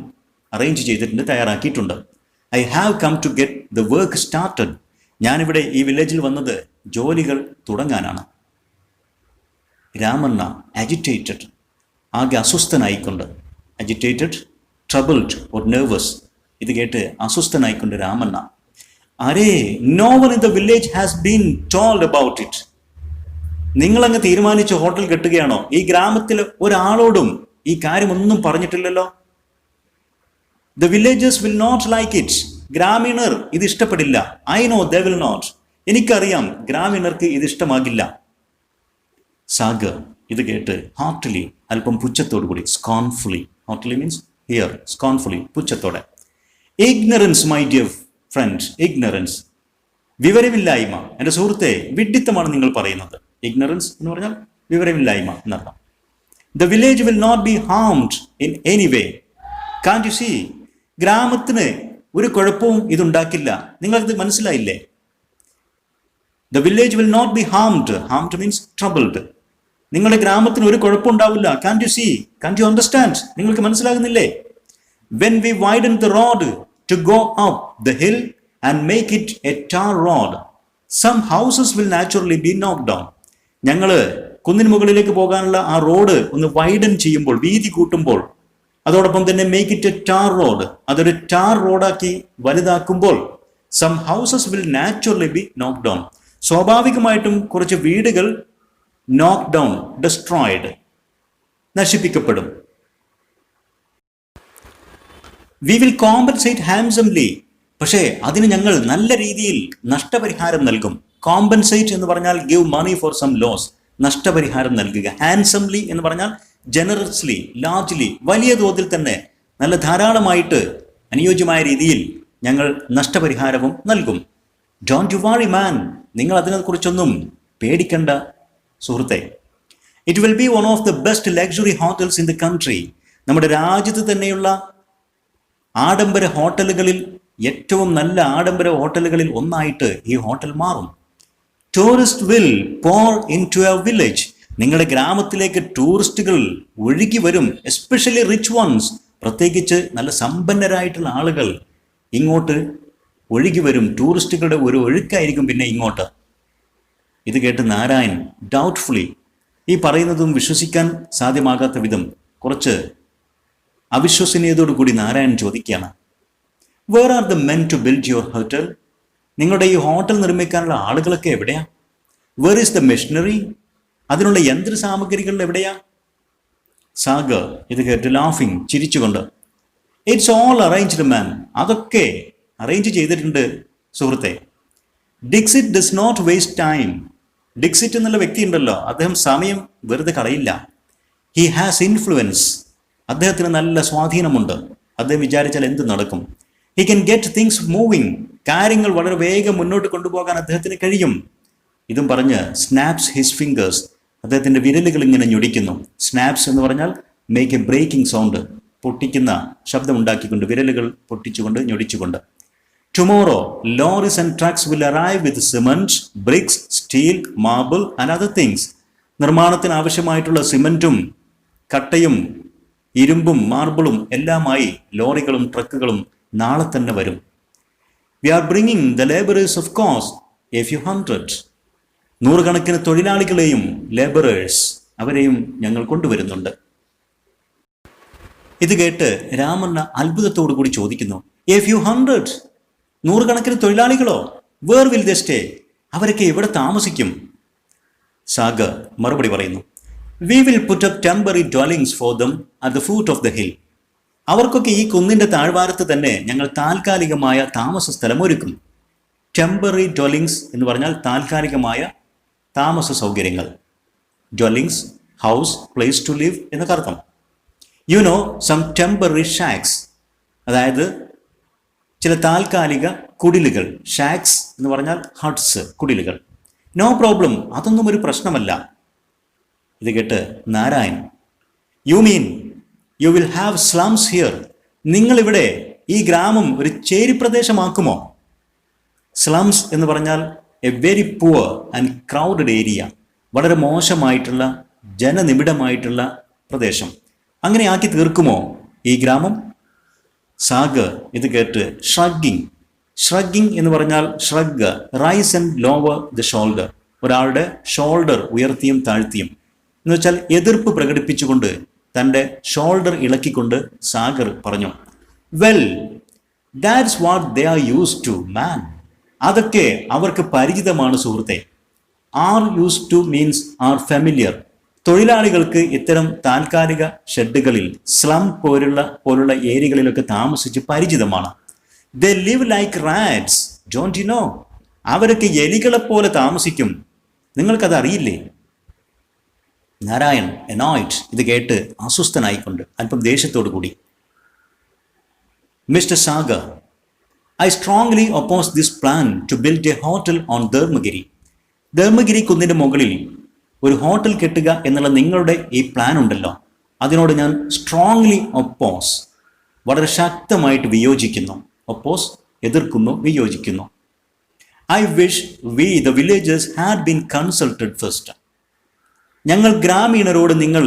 അറേഞ്ച് ചെയ്തിട്ടുണ്ട്, തയ്യാറാക്കിയിട്ടുണ്ട്. I have come to get the work started. ഞാനിവിടെ ഈ വില്ലേജിൽ വന്നത് ജോലികൾ തുടങ്ങാനാണ്. രാമണ്ണ അജിറ്റേറ്റഡ്, ആകെ അസ്വസ്ഥനായിക്കൊണ്ട്, അജിറ്റേറ്റഡ്, ട്രബിൾഡ് ഓർ നെർവസ്, ഇത് കേട്ട് അസ്വസ്ഥനായിക്കൊണ്ട് രാമണ്ണ, അരേ no one in the village has been told about it. നിങ്ങളങ്ങ് തീരുമാനിച്ച് ഹോട്ടൽ കെട്ടുകയാണോ? ഈ ഗ്രാമത്തിൽ ഒരാളോടും ഈ കാര്യമൊന്നും പറഞ്ഞിട്ടില്ലല്ലോ. The villagers will not like it. ഗ്രാമീണർ ഇത് ഇഷ്ടപ്പെടില്ല. I know they will not. എനിക്കറിയാം ഗ്രാമീണർക്ക് ഇത് ഇഷ്ടമാകില്ല. സാഗർ ഇത് കേട്ട് ഹാർട്ട്ലി, അല്പം പുച്ഛത്തോടു കൂടി, scornfully, haughtily means here, scornfully, പുച്ഛത്തോടെ, ignorance my dear friend, ignorance, വിവരമില്ലായ്മ, എൻ്റെ സുഹൃത്തെ, വിഡ്ഢിത്തമാണ് നിങ്ങൾ പറയുന്നത്. ഇഗ്നറൻസ് എന്ന് പറഞ്ഞാൽ വിവരമില്ലായ്മ എന്നർത്ഥം. The village will not be harmed in any way. Can't you see? ഗ്രാമത്തിന് ഒരു കുഴപ്പവും ഇതുണ്ടാക്കില്ല. നിങ്ങൾക്കത് മനസ്സിലായില്ലേ? The village will not be harmed. Harmed means troubled. നിങ്ങളുടെ ഗ്രാമത്തിന് ഒരു കുഴപ്പമുണ്ടാവില്ല. Can't you see? Can't you understand? നിങ്ങൾക്ക് മനസ്സിലാകുന്നില്ലേ? When we widen the road to go up the hill and make it a tar road, some houses will naturally be knock down. ഞങ്ങൾ കുന്നിന് മുകളിലേക്ക് പോകാനുള്ള ആ റോഡ് ഒന്ന് വൈഡൻ ചെയ്യുമ്പോൾ, വീതി കൂട്ടുമ്പോൾ, അതോടൊപ്പം തന്നെ make it a tar road, അതൊരു ടാർ റോഡാക്കി വലുതാക്കുമ്പോൾ, some houses will naturally be knock down, സ്വാഭാവികമായിട്ടും കുറച്ച് വീടുകൾ നോക്ക് ഡൗൺ, ഡിസ്ട്രോയിഡ്, നശിപ്പിക്കപ്പെടും. We will compensate handsomely. പക്ഷേ അതിന് ഞങ്ങൾ നല്ല രീതിയിൽ നഷ്ടപരിഹാരം നൽകും. കോമ്പൻസേറ്റ് എന്ന് പറഞ്ഞാൽ give money for some loss, നഷ്ടപരിഹാരം നൽകുക. ഹാൻസംലി എന്ന് പറഞ്ഞാൽ ജനറസ്ലി, ലാർജ്ലി, വലിയ തോതിൽ തന്നെ, നല്ല ധാരാളമായിട്ട്, അനുയോജ്യമായ രീതിയിൽ ഞങ്ങൾ നഷ്ടപരിഹാരവും നൽകും. ഡോണ്ട് യു വറി മാൻ, നിങ്ങൾ അതിനെക്കുറിച്ചൊന്നും പേടിക്കണ്ട സുഹൃത്തെ. It will be one of the best luxury hotels in the country. നമ്മുടെ രാജ്യത്ത് തന്നെയുള്ള ആഡംബര ഹോട്ടലുകളിൽ, ഏറ്റവും നല്ല ആഡംബര ഹോട്ടലുകളിൽ ഒന്നായിട്ട് ഈ ഹോട്ടൽ മാറും. Tourist will pour into a village. നിങ്ങളുടെ ഗ്രാമത്തിലേക്ക് ടൂറിസ്റ്റുകൾ ഒഴുകി വരും. എസ്പെഷ്യലി റിച്ച് വൺസ്, പ്രത്യേകിച്ച് നല്ല സമ്പന്നരായിട്ടുള്ള ആളുകൾ ഇങ്ങോട്ട് ഒഴുകി വരും. ടൂറിസ്റ്റുകളുടെ ഒരു ഒഴുക്കായിരിക്കും പിന്നെ ഇങ്ങോട്ട്. ഇത് കേട്ട് നാരായൺ ഡൗട്ട്ഫുള്ളി, ഈ പറയുന്നതും വിശ്വസിക്കാൻ സാധ്യമാകാത്ത വിധം കുറച്ച് അവിശ്വസനീയതയോടു കൂടി നാരായൺ ചോദിക്കുകയാണ്, where are the men to build your hotel? നിങ്ങളുടെ ഈ ഹോട്ടൽ നിർമ്മിക്കാനുള്ള ആളുകളൊക്കെ എവിടെയാ? Where is the machinery? അതിനുള്ള യന്ത്ര സാമഗ്രികൾ എവിടെയാ? സാഗർ ഇത് കേട്ട് ലാഫിങ്, ചിരിച്ചുകൊണ്ട്, ഇറ്റ്സ് ഓൾ അറേഞ്ച്ഡ് മാൻ. അതൊക്കെ അറേഞ്ച് ചെയ്തിട്ടുണ്ട് സുഹൃത്തെ. Dixit does not waste time. Dixit എന്നുള്ള വ്യക്തി ഉണ്ടല്ലോ, അദ്ദേഹം സമയം വെറുതെ കളയില്ല. He has influence. അദ്ദേഹത്തിന് നല്ല സ്വാധീനമുണ്ട്. അദ്ദേഹം വിചാരിച്ചാൽ എന്ത് നടക്കും. He can get things moving. കാര്യങ്ങൾ വളരെ വേഗം മുന്നോട്ട് കൊണ്ടുപോകാൻ അദ്ദേഹത്തിന് കഴിയും. ഇതും പറഞ്ഞ് സ്നാപ്സ് ഹിസ് ഫിംഗേഴ്സ്, അദ്ദേഹത്തിൻ്റെ വിരലുകൾ ഇങ്ങനെ ഞൊടിക്കുന്നു. സ്നാപ്സ് എന്ന് പറഞ്ഞാൽ മേക്ക് എ ബ്രേക്കിംഗ് സൗണ്ട്, പൊട്ടിക്കുന്ന ശബ്ദം ഉണ്ടാക്കിക്കൊണ്ട്, വിരലുകൾ പൊട്ടിച്ചുകൊണ്ട്, ഞൊടിച്ചുകൊണ്ട്. Tomorrow lorries and trucks will arrive with cement, bricks, steel, marble and other things. നിർമ്മാണത്തിന് ആവശ്യമായിട്ടുള്ള സിമന്റും കട്ടയും ഇരുമ്പും മാർബിളും എല്ലാമായി ലോറികളും ട്രക്കുകളും നാളെ തന്നെ വരും. We are bringing the labourers of course a few hundred. നൂറുകണക്കിന് തൊഴിലാളികളെയും, ലേബറേഴ്സ്, അവരെയും ഞങ്ങൾ കൊണ്ടുവരുന്നുണ്ട്. ഇത് കേട്ട് രാമണ്ണ അത്ഭുതത്തോടു കൂടി ചോദിക്കുന്നു, എ ഫ്യൂ ഹൺഡ്രഡ്, നൂറുകണക്കിന് തൊഴിലാളികളോ? Where will they stay? അവരൊക്കെ എവിടെ താമസിക്കും? സാഗർ മറുപടി പറയുന്നു, we will put up temporary dwellings for them at the foot of the hill. അവർക്കൊക്കെ ഈ കുന്നിൻ്റെ താഴ്വാരത്ത് തന്നെ ഞങ്ങൾ താൽക്കാലികമായ താമസ സ്ഥലം ഒരുക്കും. ടെമ്പററി ഡ്വെല്ലിങ്സ് എന്ന് പറഞ്ഞാൽ താൽക്കാലികമായ താമസ സൗകര്യങ്ങൾ. Dwellings, house, place to live എന്നൊക്കെ അർത്ഥം. You know some temporary shacks, അതായത് ചില താൽക്കാലിക കുടിലുകൾ. ഷാക്സ് എന്ന് പറഞ്ഞാൽ ഹട്ട്സ്, കുടിലുകൾ. നോ പ്രോബ്ലം, അതൊന്നും ഒരു പ്രശ്നമല്ല. ഇത് കേട്ട് Narayan, you mean you will have slums here? നിങ്ങളിവിടെ ഈ ഗ്രാമം ഒരു ചേരി പ്രദേശമാക്കുമോ? സ്ലംസ് എന്ന് പറഞ്ഞാൽ A very poor and crowded area, വളരെ മോശമായിട്ടുള്ള, ജനനിബിഡമായിട്ടുള്ള പ്രദേശം. അങ്ങനെ ആക്കി തീർക്കുമോ ഈ ഗ്രാമം? സാഗർ ഇത് കേട്ട് ഷ്രഗ്ഗിങ്. ഷ്രഗ്ഗിങ് എന്ന് പറഞ്ഞാൽ shrug, raise and lower the shoulder, ഒരാളുടെ ഷോൾഡർ ഉയർത്തിയും താഴ്ത്തിയും, എന്ന് വെച്ചാൽ എതിർപ്പ് പ്രകടിപ്പിച്ചുകൊണ്ട് തൻ്റെ ഷോൾഡർ ഇളക്കിക്കൊണ്ട് സാഗർ പറഞ്ഞു, well that's what they are used to man. അതൊക്കെ അവർക്ക് പരിചിതമാണ് സുഹൃത്തെ. Are used to means are familiar. തൊഴിലാളികൾക്ക് ഇത്തരം താൽക്കാലിക ഷെഡുകളിൽ, സ്ലം പോലുള്ള ഏരിയകളിലൊക്കെ താമസിച്ച് പരിചിതമാണ്. They live like rats. Don't you know? അവരൊക്കെ എലികളെപ്പോലെ താമസിക്കും. നിങ്ങൾക്കത് അറിയില്ലേ? നാരായൺ annoyed ഇത് കേട്ട് അസ്വസ്ഥനായിക്കൊണ്ട് അല്പം ദേഷ്യത്തോടു കൂടി, Mr. Sagar, I strongly oppose this plan to build a hotel on Dharmagiri. Dharmagiri കുന്നിൻ്റെ മുകളിൽ ഒരു ഹോട്ടൽ കെട്ടുക എന്നുള്ള നിങ്ങളുടെ ഈ പ്ലാൻ ഉണ്ടല്ലോ, അതിനോട് ഞാൻ സ്ട്രോങ്ലി ഒപ്പോസ്, വളരെ ശക്തമായിട്ട് വിയോജിക്കുന്നു. ഒപ്പോസ് എതിർക്കുന്നു, വിയോജിക്കുന്നു. I wish we the villagers had been consulted first. ഞങ്ങൾ ഗ്രാമീണരോട് നിങ്ങൾ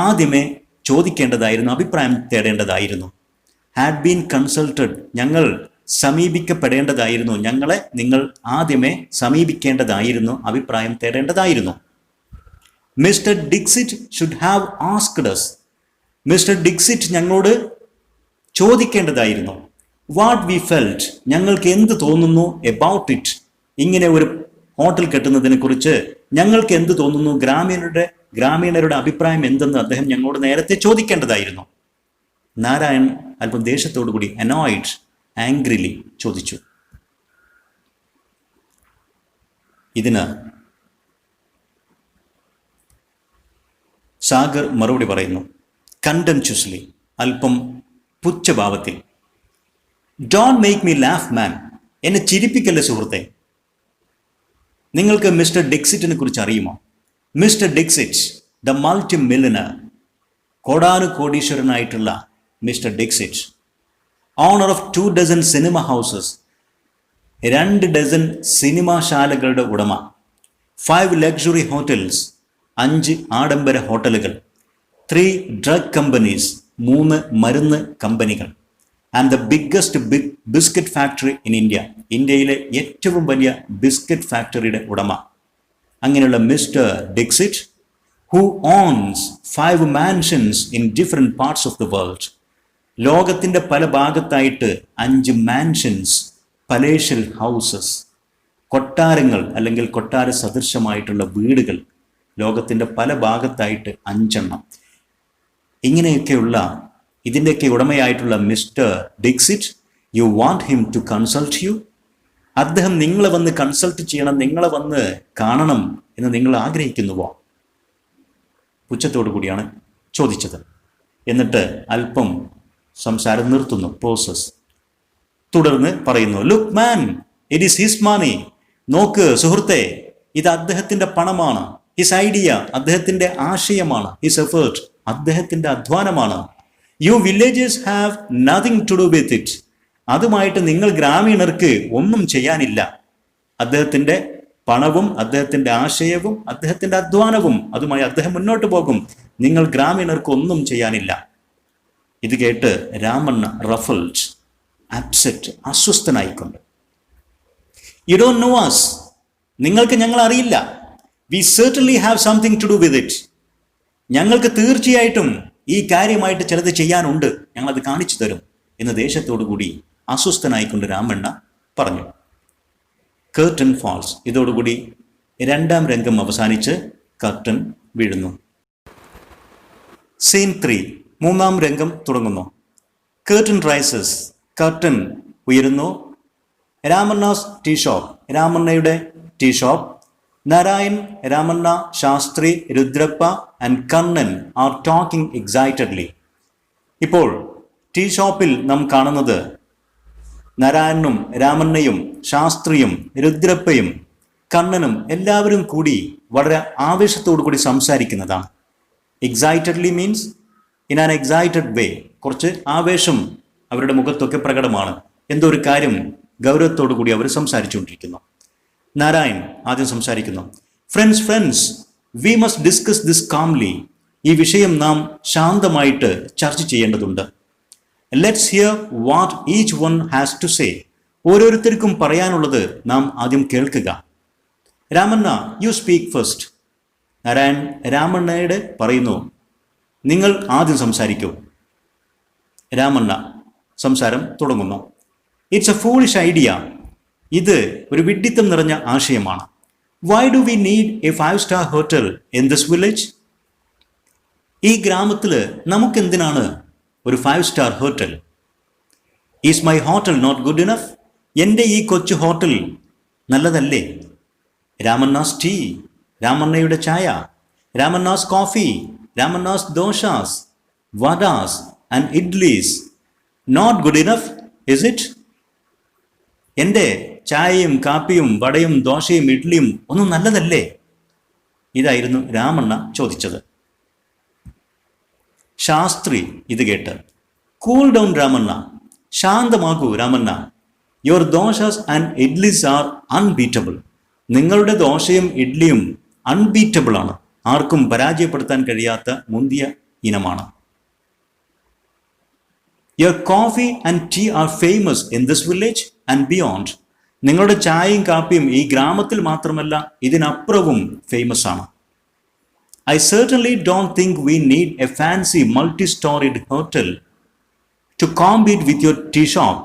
ആദ്യമേ ചോദിക്കേണ്ടതായിരുന്നു, അഭിപ്രായം തേടേണ്ടതായിരുന്നു. ഹാഡ് ബീൻ കൺസൾട്ടഡ്, ഞങ്ങൾ സമീപിക്കപ്പെടേണ്ടതായിരുന്നു, ഞങ്ങളെ നിങ്ങൾ ആദ്യമേ സമീപിക്കേണ്ടതായിരുന്നു, അഭിപ്രായം തേടേണ്ടതായിരുന്നു. Mister Dixit should have asked us. Mister Dixit ഞങ്ങളോട് ചോദിക്കേണ്ടതായിരുന്നു. വാട്ട് വി ഫെൽറ്റ്, ഞങ്ങൾക്ക് എന്ത് തോന്നുന്നു എബൌട്ട് ഇറ്റ്, ഇങ്ങനെ ഒരു ഹോട്ടൽ കെട്ടുന്നതിനെ കുറിച്ച് ഞങ്ങൾക്ക് എന്ത് തോന്നുന്നു, ഗ്രാമീണരുടെ അഭിപ്രായം എന്തെന്ന് അദ്ദേഹം ഞങ്ങളോട് നേരത്തെ ചോദിക്കേണ്ടതായിരുന്നു. നാരായൺ അല്പം ദേഷ്യത്തോടു കൂടി annoyed, angrily ചോദിച്ചു. ഇതിന് സാഗർ മറുപടി പറയുന്നു, contemptuously, അല്പം പുച്ഛഭാവത്തിൽ. Don't make me laugh, man. എന്നെ ചിരിപ്പിക്കല്ലേ സുഹൃത്തെ. നിങ്ങൾക്ക് മിസ്റ്റർ ഡിക്സിറ്റിനെ കുറിച്ച് അറിയുമോ? Mister Dixit, the multi millionaire, കോടാനുകോടീശ്വരനായിട്ടുള്ള mister Dixit, owner of 2 dozen cinema houses, 2 dozen സിനിമാശാലകളുടെ ഉടമ, 5 ലക്ഷറി ഹോട്ടൽസ്, 5 ആഡംബര ഹോട്ടലുകൾ, 3 ഡ്രഗ് കമ്പനീസ്, 3 മരുന്ന് കമ്പനികൾ, and the biggest biscuit factory in India, ഇന്ത്യയിലെ ഏറ്റവും വലിയ ബിസ്ക്കറ്റ് ഫാക്ടറിയുടെ ഉടമ. അങ്ങനെയുള്ള mister Dixit, who owns 5 mansions in different parts of the world, ലോകത്തിൻ്റെ പല ഭാഗത്തായിട്ട് 5 mansions, പലേഷ്യൽ ഹൗസസ്, കൊട്ടാരങ്ങൾ അല്ലെങ്കിൽ കൊട്ടാര സദൃശമായിട്ടുള്ള വീടുകൾ, ലോകത്തിൻ്റെ പല ഭാഗത്തായിട്ട് 5 എണ്ണം. ഇങ്ങനെയൊക്കെയുള്ള ഇതിൻ്റെയൊക്കെ ഉടമയായിട്ടുള്ള mister Dixit, you want him to consult you, അദ്ദേഹം നിങ്ങളെ വന്ന് കൺസൾട്ട് ചെയ്യണം, നിങ്ങളെ വന്ന് കാണണം എന്ന് നിങ്ങൾ ആഗ്രഹിക്കുന്നുവോ? പുച്ഛത്തോടു കൂടിയാണ് ചോദിച്ചത്. എന്നിട്ട് അല്പം സംസാരം നിർത്തുന്നു, പോസസ്. തുടർന്ന് പറയുന്നു, look man, it is his money. നോക്ക് സുഹൃത്തെ, ഇത് അദ്ദേഹത്തിൻ്റെ പണമാണ്. ഹിസ് ഐഡിയ, അദ്ദേഹത്തിൻ്റെ ആശയമാണ്. ഹിസ് എഫേർട്ട്, അദ്ദേഹത്തിൻ്റെ അധ്വാനമാണ്. You villagers have nothing to do with it. അതുമായിട്ട് നിങ്ങൾ ഗ്രാമീണർക്ക് ഒന്നും ചെയ്യാനില്ല. അദ്ദേഹത്തിൻ്റെ പണവും അദ്ദേഹത്തിൻ്റെ ആശയവും അദ്ദേഹത്തിൻ്റെ അധ്വാനവും അതുമായി അദ്ദേഹം മുന്നോട്ട് പോകും. നിങ്ങൾ ഗ്രാമീണർക്ക് ഒന്നും ചെയ്യാനില്ല. ഇത് കേട്ട് രാമണ്ണ റഫൽഡ്, അപ്സെറ്റ്, അസ്വസ്ഥനായിക്കൊണ്ട്, യു ഡോണ്ട് നോ us, നിങ്ങൾക്ക് ഞങ്ങൾ അറിയില്ല. We certainly have something to do with it. ഞങ്ങൾക്ക് തീർച്ചയായിട്ടും ഈ കാര്യമായിട്ട് ചിലത് ചെയ്യാനുണ്ട്, ഞങ്ങളത് കാണിച്ചു തരും എന്ന് ദേഷ്യത്തോടു കൂടി അസ്വസ്ഥനായിക്കൊണ്ട് രാമണ്ണ പറഞ്ഞു. Curtain falls. ഇതോടുകൂടി 2ാം രംഗം അവസാനിച്ച് കർട്ടൻ വീഴുന്നു. സീൻ 3, 3ാം രംഗം തുടങ്ങുന്നു. കർട്ടൻ റൈസസ്, കർട്ടൻ ഉയരുന്നു. രാമണ്ണാസ് ടീ ഷോപ്പ്, രാമണ്ണയുടെ tea shop. Narayan, Ramanna, Shastri, Rudrappa and Kannan are talking excitedly. ഇപ്പോൾ ടീ ഷോപ്പിൽ നാം കാണുന്നത് നാരായണനും രാമണ്ണയും ശാസ്ത്രിയും രുദ്രപ്പയും കണ്ണനും എല്ലാവരും കൂടി വളരെ ആവേശത്തോടു കൂടി സംസാരിക്കുന്നതാണ്. Excitedly means in an excited വേ. കുറച്ച് ആവേശം അവരുടെ മുഖത്തൊക്കെ പ്രകടമാണ്. എന്തോ ഒരു കാര്യം ഗൗരവത്തോടു കൂടി അവർ സംസാരിച്ചുകൊണ്ടിരിക്കുന്നു. നാരായൺ ആദ്യം സംസാരിക്കുന്നു. Friends, we must discuss this calmly. ഈ വിഷയം നാം ശാന്തമായിട്ട് ചർച്ച ചെയ്യേണ്ടതുണ്ട്. Let's hear what each one has to say. ഓരോരുത്തർക്കും പറയാനുള്ളത് നാം ആദ്യം കേൾക്കുക. Ramanna, you speak first. Narayan രാമണ്ണയോട് പറയുന്നു, നിങ്ങൾ ആദ്യം സംസാരിക്കൂ. രാമണ്ണ സംസാരം തുടങ്ങുന്നു. It's a foolish idea. ഇത് ഒരു വിഡ്ഢിത്തം നിറഞ്ഞ ആശയമാണ്. Why do we need a 5-star hotel in this village? ഈ ഗ്രാമത്തിൽ നമുക്കെന്തിനാണ് ഒരു 5-star hotel? Is my hotel not good enough? എൻ്റെ ഈ കൊച്ചു ഹോട്ടൽ നല്ലതല്ലേ? രാമണ്ണാസ് ടീ, രാമണ്ണയുടെ ചായ, Ramanna's coffee, Ramanna's dosas, vadas and idlis not good enough, is it? എൻ്റെ ചായയും കാപ്പിയും വടയും ദോശയും ഇഡ്ലിയും ഒന്നും നല്ലതല്ലേ? ഇതായിരുന്നു രാമണ്ണ ചോദിച്ചത്. ശാസ്ത്രി ഇത് കേട്ട്, കൂൾ ഡൗൺ രാമണ്ണ, ശാന്തമാകൂ Ramanna. Your dosas and idlis are unbeatable. നിങ്ങളുടെ ദോശയും ഇഡ്ലിയും അൺബീറ്റബിൾ ആണ്, ആർക്കും പരാജയപ്പെടുത്താൻ കഴിയാത്ത മുന്തിയ ഇനമാണ്. Your coffee and tea are famous in this village and beyond. നിങ്ങളുടെ ചായയും കാപ്പിയും ഈ ഗ്രാമത്തിൽ മാത്രമല്ല ഇതിനപ്പുറവും ഫേമസ് ആണ്. I certainly don't think we need a fancy multi-storied hotel to compete with your tea shop.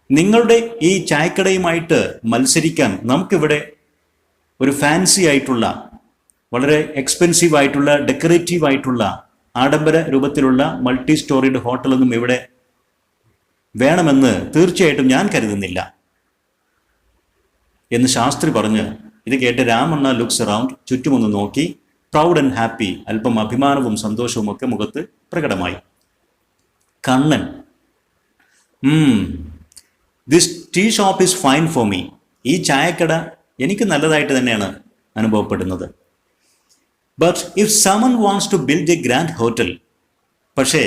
നിങ്ങളുടെ ഈ ചായക്കടയുമായിട്ട് മത്സരിക്കാൻ നമുക്കിവിടെ ഒരു ഫാൻസി ആയിട്ടുള്ള, വളരെ എക്സ്പെൻസീവ് ആയിട്ടുള്ള, ഡെക്കറേറ്റീവ് ആയിട്ടുള്ള, ആഡംബര രൂപത്തിലുള്ള മൾട്ടി സ്റ്റോറീഡ് ഹോട്ടലൊന്നും ഇവിടെ വേണമെന്ന് തീർച്ചയായിട്ടും ഞാൻ കരുതുന്നില്ല എന്ന് ശാസ്ത്രി പറഞ്ഞ് ഇത് കേട്ട് രാമണ്ണ ലുക്സ് അറൗണ്ട്, ചുറ്റുമൊന്ന് നോക്കി, പ്രൗഡ് ആൻഡ് ഹാപ്പി, അല്പം അഭിമാനവും സന്തോഷവും ഒക്കെ മുഖത്ത് പ്രകടമായി. Kannan, this tea shop is fine for me. ഈ ചായക്കട എനിക്ക് നല്ലതായിട്ട് തന്നെയാണ് അനുഭവപ്പെടുന്നത്. But if someone wants to build a grand hotel, പക്ഷേ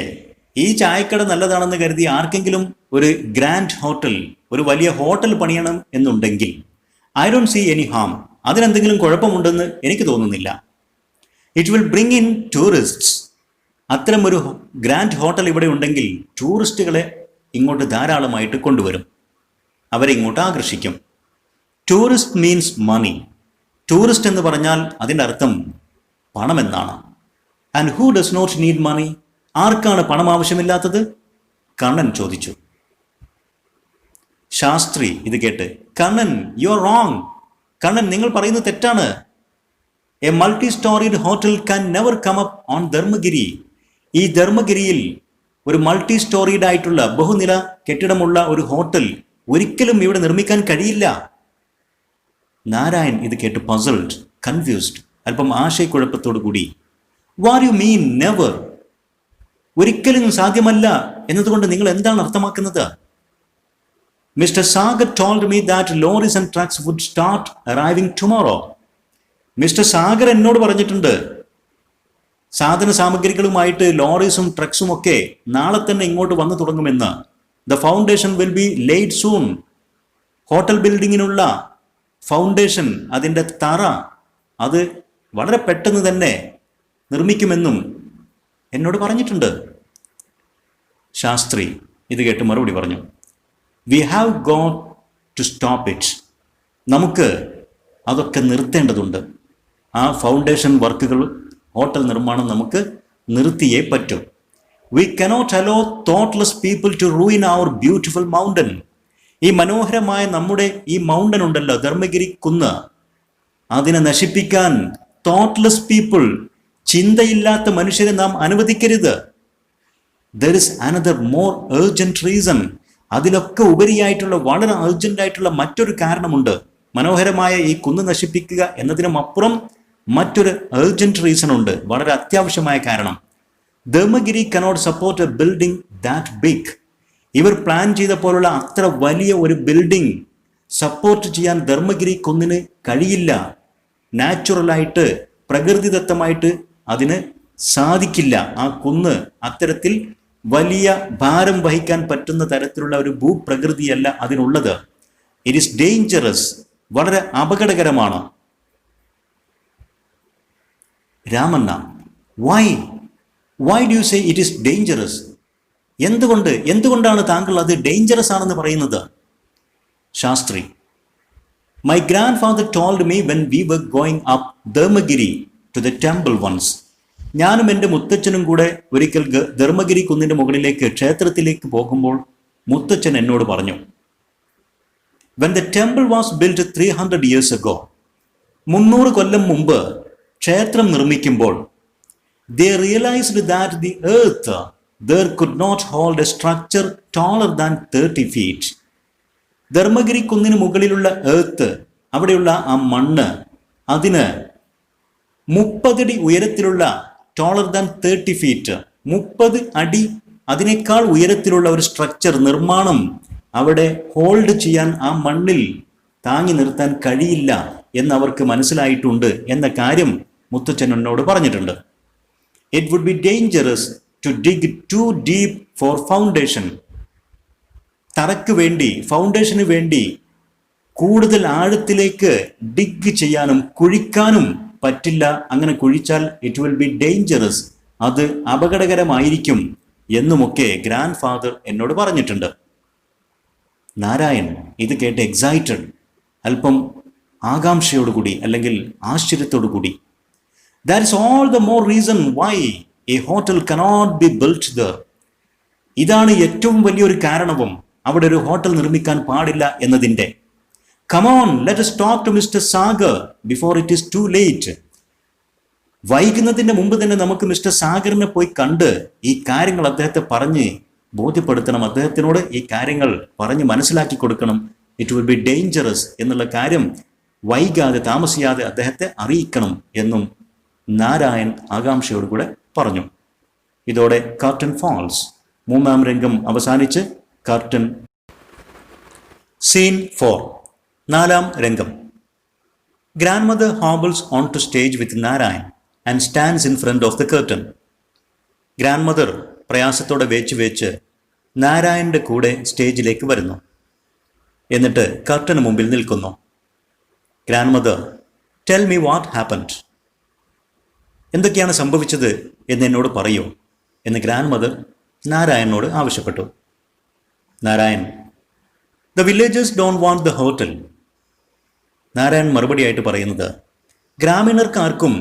ഈ ചായക്കട നല്ലതാണെന്ന് കരുതി ആർക്കെങ്കിലും ഒരു ഗ്രാൻഡ് ഹോട്ടൽ, ഒരു വലിയ ഹോട്ടൽ പണിയണം എന്നുണ്ടെങ്കിൽ I don't see any harm. അതിനെന്തെങ്കിലും കുഴപ്പമുണ്ടെന്ന് എനിക്ക് തോന്നുന്നില്ല. It will bring in tourists. അത്തരം ഒരു ഗ്രാൻഡ് ഹോട്ടൽ ഇവിടെ ഉണ്ടെങ്കിൽ ടൂറിസ്റ്റുകളെ ഇങ്ങോട്ട് ധാരാളമായിട്ട് കൊണ്ടുവരും, അവരെ ഇങ്ങോട്ട് ആകർഷിക്കും. ടൂറിസ്റ്റ് മീൻസ് മണി. ടൂറിസ്റ്റ് എന്ന് പറഞ്ഞാൽ അതിൻ്റെ അർത്ഥം പണമെന്നാണ്. And who does not need money? ആർക്കാണ് പണം ആവശ്യമില്ലാത്തത്? കണ്ണൻ ചോദിച്ചു. ശാസ്ത്രി ഇത് കേട്ട്, Kannan, you are wrong. Kannan, നിങ്ങൾ പറയുന്നത് തെറ്റാണ്. A multi storeyed hotel can never come up on Dharmagiri. ഈ ധർമ്മഗിരിയിൽ ഒരു മൾട്ടി സ്റ്റോറീഡ് ആയിട്ടുള്ള ബഹുനില കെട്ടിടമുള്ള ഒരു ഹോട്ടൽ ഒരിക്കലും ഇവിടെ നിർമ്മിക്കാൻ കഴിയില്ല. നാരായൺ ഇത് കേട്ട് പസൾഡ്, കൺഫ്യൂസ്ഡ്, അല്പം ആശയക്കുഴപ്പത്തോടു കൂടി. What you mean never? ഒരിക്കലും സാധ്യമല്ല എന്നതുകൊണ്ട് നിങ്ങൾ എന്താണ് അർത്ഥമാക്കുന്നത്? Mr. Sagar told me that lorries and trucks would start arriving tomorrow. Mister Sagar എന്നോട് പറഞ്ഞിട്ടുണ്ട്, സാധന സാമഗ്രികളുമായിട്ട് ലോറീസും ട്രക്സും ഒക്കെ നാളെ തന്നെ ഇങ്ങോട്ട് വന്നു തുടങ്ങുമെന്ന്. The foundation will be laid soon. Hotel ബിൽഡിങ്ങിനുള്ള ഫൗണ്ടേഷൻ, അതിൻ്റെ തറ, അത് വളരെ പെട്ടെന്ന് തന്നെ നിർമ്മിക്കുമെന്നും എന്നോട് പറഞ്ഞിട്ടുണ്ട്. ശാസ്ത്രി ഇത് കേട്ട് മറുപടി പറഞ്ഞു, we have got to stop it. നമുക്ക് അതൊക്കെ നിർത്തേണ്ടതുണ്ട്. ആ ഫൗണ്ടേഷൻ വർക്കുകൾ, ഹോട്ടൽ നിർമ്മാണം നമുക്ക് നിർത്തിയേ പറ്റൂ. We cannot allow thoughtless people to ruin our beautiful mountain. ഈ മനോഹരമായ നമ്മുടെ ഈ മൗണ്ടൻ ഉണ്ടല്ലോ, ധർമ്മഗിരി കുന്ന്, അതിനെ നശിപ്പിക്കാൻ തോട്ട്ലെസ് പീപ്പിൾ, ചിന്തയില്ലാത്ത മനുഷ്യരെ നാം അനുവദിക്കരുത്. There is another more urgent reason. അതിലൊക്കെ ഉപരിയായിട്ടുള്ള, വളരെ അർജന്റ് ആയിട്ടുള്ള മറ്റൊരു കാരണമുണ്ട്. മനോഹരമായ ഈ കുന്ന് നശിപ്പിക്കുക എന്നതിനും അപ്പുറം മറ്റൊരു അർജന്റ് റീസൺ ഉണ്ട്, വളരെ അത്യാവശ്യമായ കാരണം. Dharmagiri cannot support a building that big. ഇവർ പ്ലാൻ ചെയ്ത പോലുള്ള അത്ര വലിയ ഒരു ബിൽഡിംഗ് സപ്പോർട്ട് ചെയ്യാൻ ധർമ്മഗിരി കുന്നിന് കഴിയില്ല. നാച്ചുറലായിട്ട്, പ്രകൃതിദത്തമായിട്ട് അതിന് സാധിക്കില്ല. ആ കുന്ന് അത്തരത്തിൽ വലിയ ഭാരം വഹിക്കാൻ പറ്റുന്ന തരത്തിലുള്ള ഒരു ഭൂപ്രകൃതിയല്ല അതിനുള്ളത്. It is dangerous. വളരെ അപകടകരമാണ്. Ramanna, why do you say it is dangerous? എന്തുകൊണ്ടാണ് താങ്കൾ അത് ഡേഞ്ചറസ് ആണെന്ന് പറയുന്നത്? Shastri, my grandfather told me when we were going up Dharmagiri to the temple once. ഞാനും എൻ്റെ മുത്തച്ഛനും കൂടെ ഒരിക്കൽ ധർമ്മഗിരി കുന്നിൻ്റെ മുകളിലേക്ക്, ക്ഷേത്രത്തിലേക്ക് പോകുമ്പോൾ മുത്തച്ഛൻ എന്നോട് പറഞ്ഞു, when the temple was built 300 years ago, 300 കൊല്ലം മുമ്പ് ക്ഷേത്രം നിർമ്മിക്കുമ്പോൾ, they realized that the earth there could not hold a structure taller than 30 feet. Dharmagiri കുന്നിന് മുകളിലുള്ള എർത്ത്, അവിടെയുള്ള ആ മണ്ണ്, അതിന് 30 അടി ഉയരത്തിലുള്ള taller than 30 feet, 30 അടി അതിനേക്കാൾ ഉയരത്തിലുള്ള ഒരു സ്ട്രക്ചർ, നിർമ്മാണം അവിടെ ഹോൾഡ് ചെയ്യാൻ, ആ മണ്ണിൽ താങ്ങി നിർത്താൻ കഴിയില്ല എന്നവർക്ക് മനസ്സിലായിട്ടുണ്ട് എന്ന കാര്യം മുത്തച്ഛൻ എന്നോട് പറഞ്ഞിട്ടുണ്ട്. It would be dangerous to dig too deep for foundation. തറയ്ക്ക് വേണ്ടി, ഫൗണ്ടേഷന് വേണ്ടി കൂടുതൽ ആഴത്തിലേക്ക് ഡിഗ് ചെയ്യാനും കുഴിക്കാനും പറ്റില്ല. അങ്ങനെ കുഴിച്ചാൽ ഇറ്റ് വിൽ ബി ഡേഞ്ചറസ്, അത് അപകടകരമായിരിക്കും എന്നുമൊക്കെ ഗ്രാൻഡ് ഫാദർ എന്നോട് പറഞ്ഞിട്ടുണ്ട്. നാരായൺ ഇത് കേട്ട് എക്സൈറ്റഡ്, അല്പം ആകാംക്ഷയോടുകൂടി അല്ലെങ്കിൽ ആശ്ചര്യത്തോടുകൂടി, that is all the more reason why a hotel cannot be built there. ഇതാണ് ഏറ്റവും വലിയൊരു കാരണവും അവിടെ ഒരു ഹോട്ടൽ നിർമ്മിക്കാൻ പാടില്ല എന്നതിൻ്റെ. Come on, let us talk to Mr. Sagar before it is too late. വൈകുന്നതിൻ്റെ മുമ്പ് തന്നെ നമുക്ക് മിസ്റ്റർ സാഗറിനെ പോയി കണ്ട് ഈ കാര്യങ്ങൾ അദ്ദേഹത്തെ പറഞ്ഞ് ബോധ്യപ്പെടുത്തണം. അദ്ദേഹത്തിനോട് ഈ കാര്യങ്ങൾ പറഞ്ഞ് മനസ്സിലാക്കി കൊടുക്കണം. ഇറ്റ് വിൽ ബി ഡേഞ്ചറസ് എന്നുള്ള കാര്യം വൈകാതെ, താമസിയാതെ അദ്ദേഹത്തെ അറിയിക്കണം എന്നും നാരായൺ ആകാംക്ഷയോടുകൂടെ പറഞ്ഞു. ഇതോടെ കർട്ടൻ ഫാൾസ്. 3-ാം രംഗം അവസാനിച്ച് കർട്ടൻ. സീൻ 4, 4-ാം രംഗം. Grandmother hobbles on to stage with Narayan and stands in front of the curtain. Grandmother പ്രയാസത്തോടെ വേച്ച് നാരായണന്റെ കൂടെ സ്റ്റേജിലേക്ക് വരുന്നു. എന്നിട്ട് കർട്ടന് മുമ്പിൽ നിൽക്കുന്നു. Grandmother, tell me what happened. എന്തൊക്കെയാണ് സംഭവിച്ചത് എന്ന് എന്നോട് പറയൂ എന്ന് ഗ്രാൻഡ് മദർ നാരായണനോട് ആവശ്യപ്പെട്ടു. Narayan, the villagers don't want the hotel. Narayan മറുപടിയായിട്ട് പറയുന്നത്, ഗ്രാമീണർക്കാർക്കും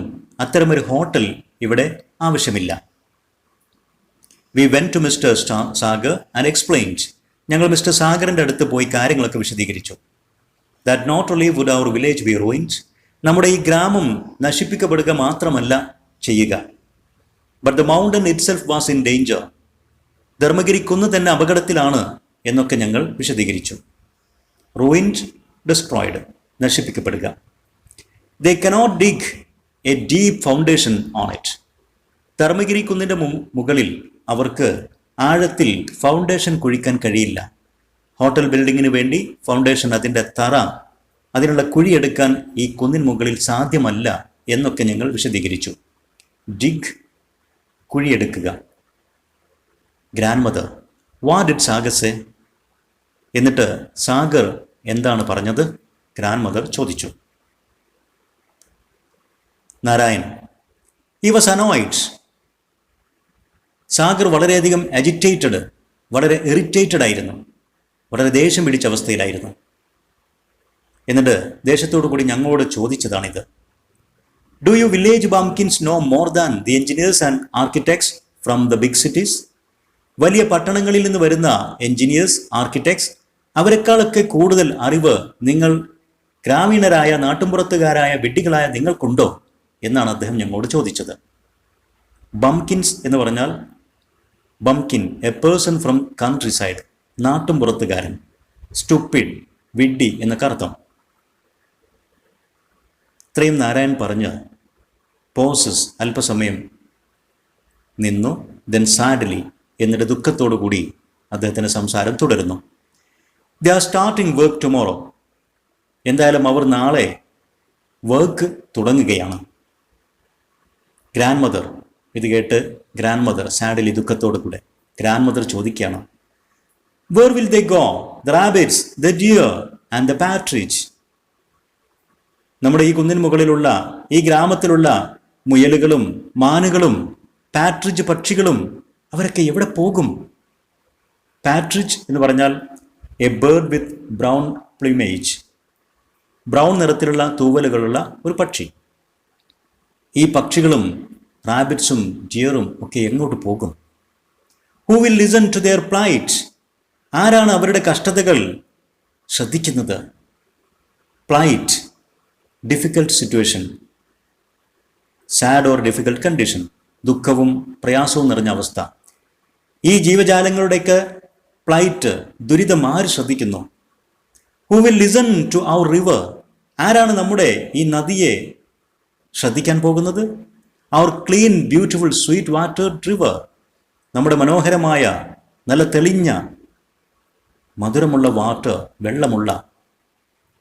അത്തരമൊരു ഹോട്ടൽ ഇവിടെ ആവശ്യമില്ല. We went to mister Sagar and explained. ഞങ്ങൾ മിസ്റ്റർ സാഗറിൻ്റെ അടുത്ത് പോയി കാര്യങ്ങളൊക്കെ വിശദീകരിച്ചു. That not only would our village be ruined. നമ്മുടെ ഈ ഗ്രാമം നശിപ്പിക്കപ്പെടുക മാത്രമല്ല ചെയ്യുക, but the mountain itself was in danger. Dharmagiri കുന്ന് തന്നെ അപകടത്തിലാണ് എന്നൊക്കെ ഞങ്ങൾ വിശദീകരിച്ചു. റൂയിൻഡ്, ഡിസ്ട്രോയിഡ്, നശിപ്പിക്കപ്പെടുക. They cannot dig a deep foundation on it. Dharmagiri കുന്നിൻ്റെ മുകളിൽ അവർക്ക് ആഴത്തിൽ ഫൗണ്ടേഷൻ കുഴിക്കാൻ കഴിയില്ല. ഹോട്ടൽ ബിൽഡിങ്ങിന് വേണ്ടി ഫൗണ്ടേഷൻ, അതിൻ്റെ തറ, അതിനുള്ള കുഴിയെടുക്കാൻ ഈ കുന്നിൻ മുകളിൽ സാധ്യമല്ല എന്നൊക്കെ ഞങ്ങൾ വിശദീകരിച്ചു. ഡിഗ്, കുഴിയെടുക്കുക. Grandmother, what did Sagar say? എന്നിട്ട് സാഗർ എന്താണ് പറഞ്ഞത്? ഗ്രാൻഡ് മദർ ചോദിച്ചു. Narayan, he was annoyed. Sagar വളരെയധികം അജിറ്റേറ്റഡ്, വളരെ ഇറിറ്റേറ്റഡ് ആയിരുന്നു, വളരെ ദേഷ്യം പിടിച്ച അവസ്ഥയിലായിരുന്നു. എന്നിട്ട് ദേഷ്യത്തോടു കൂടി ഞങ്ങളോട് ചോദിച്ചതാണിത്. Do you village bumpkins know more than the engineers and architects from the big cities? വലിയ പട്ടണങ്ങളിൽ നിന്ന് വരുന്ന എഞ്ചിനീയേഴ്സ്, ആർക്കിടെക്ട്സ്, അവരെക്കാളൊക്കെ കൂടുതൽ അറിവ് നിങ്ങൾ ഗ്രാമീണരായ, നാട്ടുമ്പുറത്തുകാരായ വിഡ്ഢികളായ നിങ്ങൾക്കുണ്ടോ എന്നാണ് അദ്ദേഹം ഞങ്ങളോട് ചോദിച്ചത്. ബംകിൻസ് എന്ന് പറഞ്ഞാൽ, bumpkin, a person from countryside, നാട്ടുംപുറത്തുകാരൻ. സ്റ്റുപ്പിഡ്, വിഡ്ഢി എന്നൊക്കെ അർത്ഥം. ഇത്രയും നാരായൺ പറഞ്ഞ് പോസസ്, അല്പസമയം നിന്നു. ദെൻ സാഡ്ലി, എന്നിട്ട് ദുഃഖത്തോടു കൂടി അദ്ദേഹത്തിൻ്റെ സംസാരം തുടരുന്നു. They are starting work tomorrow. എന്തായാലും അവർ നാളെ വർക്ക് തുടങ്ങുകയാണ്. ഗ്രാൻഡ് മദർ, ഇത് കേട്ട് ഗ്രാൻഡ് മദർ സാഡലി, ദുഃഖത്തോടു കൂടെ ഗ്രാൻഡ് മദർ ചോദിക്കുകയാണ്, where will they go, the rabbits, the deer and the partridge? നമ്മുടെ ഈ കുന്നിൻ മുകളിലുള്ള, ഈ ഗ്രാമത്തിലുള്ള മുയലുകളും മാനുകളും പാട്രിച്ച് പക്ഷികളും അവരൊക്കെ എവിടെ പോകും? പാട്രിച്ച് എന്ന് പറഞ്ഞാൽ a bird with brown plumage, brown നിറത്തിലുള്ള തൂവലുകളുള്ള ഒരു പക്ഷി. ഈ പക്ഷികളും റാബിറ്റ്സും ഡിയറും ഒക്കെ എങ്ങോട്ട് പോകും? Who will listen to their plight? ആരാണ് അവരുടെ കഷ്ടതകൾ ശ്രദ്ധിക്കുന്നത്? Plight, difficult situation, sad or difficult condition, ദുഃഖവും പ്രയാസവും നിറഞ്ഞ അവസ്ഥ. ഈ ജീവജാലങ്ങളുടെയൊക്കെ പ്ലൈറ്റ്, ദുരിതം ആര് ശ്രദ്ധിക്കുന്നു? Who will listen to our river? ആരാണ് നമ്മുടെ ഈ നദിയെ ശ്രദ്ധിക്കാൻ പോകുന്നത്? Our clean beautiful sweet water river, നമ്മുടെ മനോഹരമായ നല്ല തെളിഞ്ഞ മധുരമുള്ള വാട്ടർ, വെള്ളമുള്ള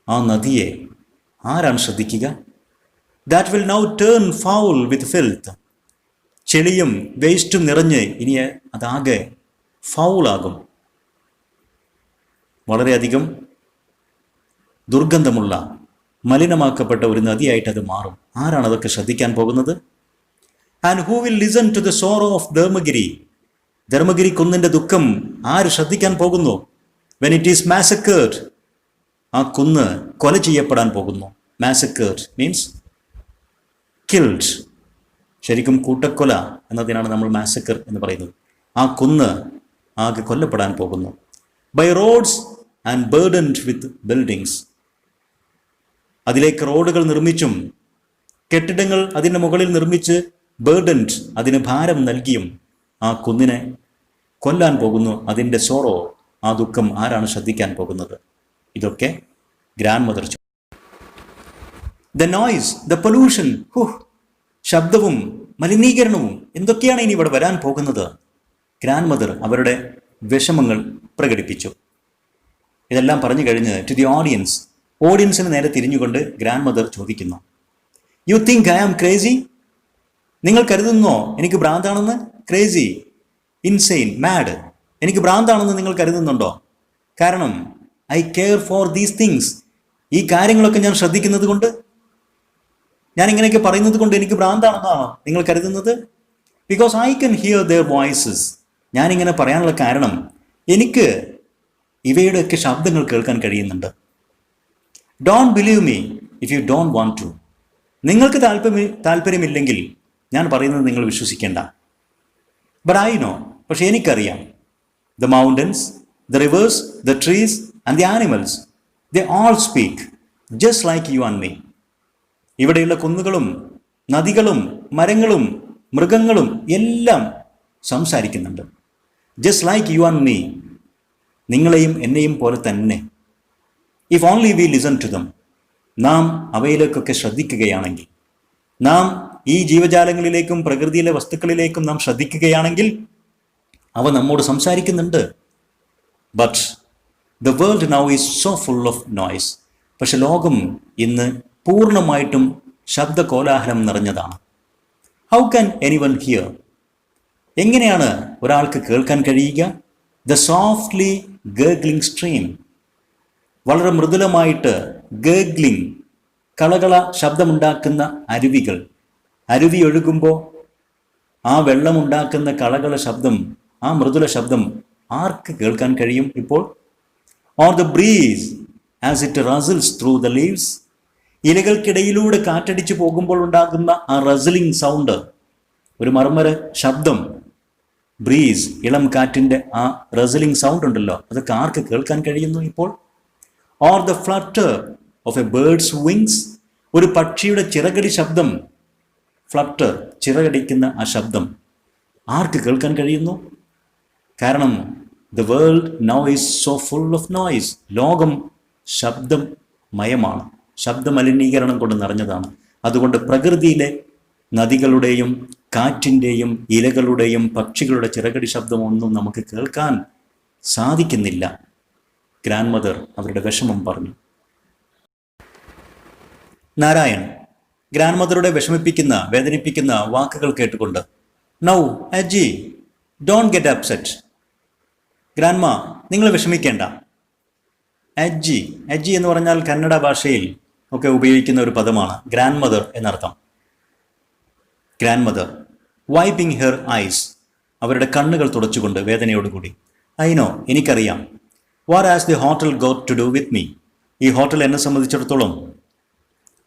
ആ നദിയെ ആരാണ് ശ്രദ്ധിക്കുക? That will now turn foul വിത്ത് ഫിൽത്ത്. ചെളിയും വേസ്റ്റും നിറഞ്ഞ് ഇനി അതാകെ ഫൗളാകും, വളരെയധികം ദുർഗന്ധമുള്ള മലിനമാക്കപ്പെട്ട ഒരു നദിയായിട്ട് അത് മാറും. ആരാണ് അതൊക്കെ ശ്രദ്ധിക്കാൻ പോകുന്നത്? And who will listen to the sorrow of Dharmagiri? Dharmagiri കുന്നിൻ്റെ ദുഃഖം ആര് ശ്രദ്ധിക്കാൻ പോകുന്നു? വെൻ ഇറ്റ് ഈസ് മാസക്കേർഡ്, ആ കുന്ന് കൊല ചെയ്യപ്പെടാൻ പോകുന്നു. മാസക്കേർഡ് മീൻസ് കിൽഡ്. ശരിക്കും കൂട്ടക്കൊല എന്നതിനാണ് നമ്മൾ മാസക്കർ എന്ന് പറയുന്നത്. ആ കുന്ന് ആകെ കൊല്ലപ്പെടാൻ പോകുന്നു. By roads and burdened with buildings. അതിലേക്ക് റോഡുകൾ നിർമ്മിച്ചും കെട്ടിടങ്ങൾ അതിൻ്റെ മുകളിൽ നിർമ്മിച്ച് ബേർഡൻഡ്, അതിന് ഭാരം നൽകിയും ആ കുന്നിനെ കൊല്ലാൻ പോകുന്നു. അതിൻ്റെ സോറോ, ആ ദുഃഖം ആരാണ് ശ്രദ്ധിക്കാൻ പോകുന്നത്? ഇതൊക്കെ grand mother. The noise, the pollution, ശബ്ദവും മലിനീകരണവും, എന്തൊക്കെയാണ് ഇനി ഇവിടെ വരാൻ പോകുന്നത്? ഗ്രാൻഡ് മദർ അവരുടെ വിഷമങ്ങൾ പ്രകടിപ്പിച്ചു. ഇതെല്ലാം പറഞ്ഞു കഴിഞ്ഞ് ടു ദി ഓഡിയൻസിന് നേരെ തിരിഞ്ഞുകൊണ്ട് ഗ്രാൻഡ് മദർ ചോദിക്കുന്നു, you think I am crazy? നിങ്ങൾ കരുതുന്നോ എനിക്ക് ഭ്രാന്താണെന്ന്? Crazy, insane, mad. എനിക്ക് ഭ്രാന്താണെന്ന് നിങ്ങൾ കരുതുന്നുണ്ടോ? കാരണം eye care for these things. ഈ കാര്യങ്ങളൊക്കെ ഞാൻ ശ്രദ്ധിക്കുന്നത് കൊണ്ട്, ഞാൻ ഇങ്ങനെയൊക്കെ പറയുന്നത് കൊണ്ട് എനിക്ക് ഭ്രാന്താണെന്നാണോ നിങ്ങൾ കരുതുന്നത്? Because I can hear their voices. ഞാനിങ്ങനെ പറയാനുള്ള കാരണം എനിക്ക് ഇവയുടെയൊക്കെ ശബ്ദങ്ങൾ കേൾക്കാൻ കഴിയുന്നുണ്ട്. Don't believe me if you don't want to. നിങ്ങൾക്ക് താല്പര്യമില്ലെങ്കിൽ ഞാൻ പറയുന്നത് നിങ്ങൾ വിശ്വസിക്കേണ്ട. ബട്ട് ഐ നോ, പക്ഷെ എനിക്കറിയാം. The mountains, the rivers, the trees and the animals, they all speak just like you and me. ഇവിടെയുള്ള കുന്നുകളും നദികളും മരങ്ങളും മൃഗങ്ങളും എല്ലാം സംസാരിക്കുന്നുണ്ട്. Just like you and me, നിങ്ങളെയും എന്നെയും പോലെ തന്നെ. If only we listen to them. നാം അവയിലേക്കൊക്കെ ശ്രദ്ധിക്കുകയാണെങ്കിൽ, നാം ഈ ജീവജാലങ്ങളിലേക്കും പ്രകൃതിയിലെ വസ്തുക്കളിലേക്കും നാം ശ്രദ്ധിക്കുകയാണെങ്കിൽ അവ നമ്മോട് സംസാരിക്കുന്നുണ്ട്. But the world now is so full of noise. പക്ഷെ ലോകം ഇന്ന് പൂർണ്ണമായിട്ടും ശബ്ദ കോലാഹലം നിറഞ്ഞതാണ്. How can anyone hear? എങ്ങനെയാണ് ഒരാൾക്ക് കേൾക്കാൻ കഴിയുക? The softly gurgling stream. വളരെ മൃദുലമായിട്ട് ഗേഗ്ലിംഗ്, കളകള ശബ്ദമുണ്ടാക്കുന്ന അരുവികൾ. അരുവി ഒഴുകുമ്പോൾ ആ വെള്ളമുണ്ടാക്കുന്ന കളകള ശബ്ദം, ആ മൃദുല ശബ്ദം ആർക്ക് കേൾക്കാൻ കഴിയും ഇപ്പോൾ? Or the breeze as it rustles through the leaves. ഇലകൾക്കിടയിലൂടെ കാറ്റടിച്ചു പോകുമ്പോൾ ഉണ്ടാകുന്ന ആ റസിലിംഗ് സൗണ്ട്, ഒരു മർമ്മര ശബ്ദം, ബ്രീസ്, ഇളം കാറ്റിൻ്റെ ആ റസിലിംഗ് സൗണ്ട് ഉണ്ടല്ലോ, അതൊക്കെ ആർക്ക് കേൾക്കാൻ കഴിയുന്നു ഇപ്പോൾ? Or the flutter of A birds wings. ഒരു പക്ഷിയുടെ ചിറകടി ശബ്ദം, ഫ്ലട്ടർ, ചിറകടിക്കുന്ന ആ ശബ്ദം ആർക്ക് കേൾക്കാൻ കഴിയുന്നു? കാരണം the world now is so full of noise. ലോകം ശബ്ദമയമാണ്, ശബ്ദമലിനീകരണം കൊണ്ട് നിറഞ്ഞതാണ്. അതുകൊണ്ട് പ്രകൃതിയിലെ നദികളുടെയും കാറ്റിൻ്റെയും ഇലകളുടെയും പക്ഷികളുടെ ചിറകടി ശബ്ദമൊന്നും നമുക്ക് കേൾക്കാൻ സാധിക്കുന്നില്ല. ഗ്രാൻഡ് മദർ അവരുടെ വിഷമം പറഞ്ഞു. നാരായൺ ഗ്രാൻഡ് മദറുടെ വിഷമിപ്പിക്കുന്ന, വേദനിപ്പിക്കുന്ന വാക്കുകൾ കേട്ടുകൊണ്ട്, now Aji don't get upset. Grandma, നിങ്ങൾ വിഷമിക്കേണ്ട. അജ്ജി, അജ്ജി എന്ന് പറഞ്ഞാൽ കന്നഡ ഭാഷയിൽ ഒക്കെ ഉപയോഗിക്കുന്ന ഒരു പദമാണ്. ഗ്രാൻഡ് മദർ എന്നർത്ഥം. Grand mother wiping her eyes, അവരുടെ കണ്ണുകൾ തുടച്ചുകൊണ്ട് വേദനയോടുകൂടി, ഐ നോ, എനിക്കറിയാം. What has the hotel got to do with me? ഈ ഹോട്ടൽ എന്നെ സംബന്ധിച്ചിടത്തോളം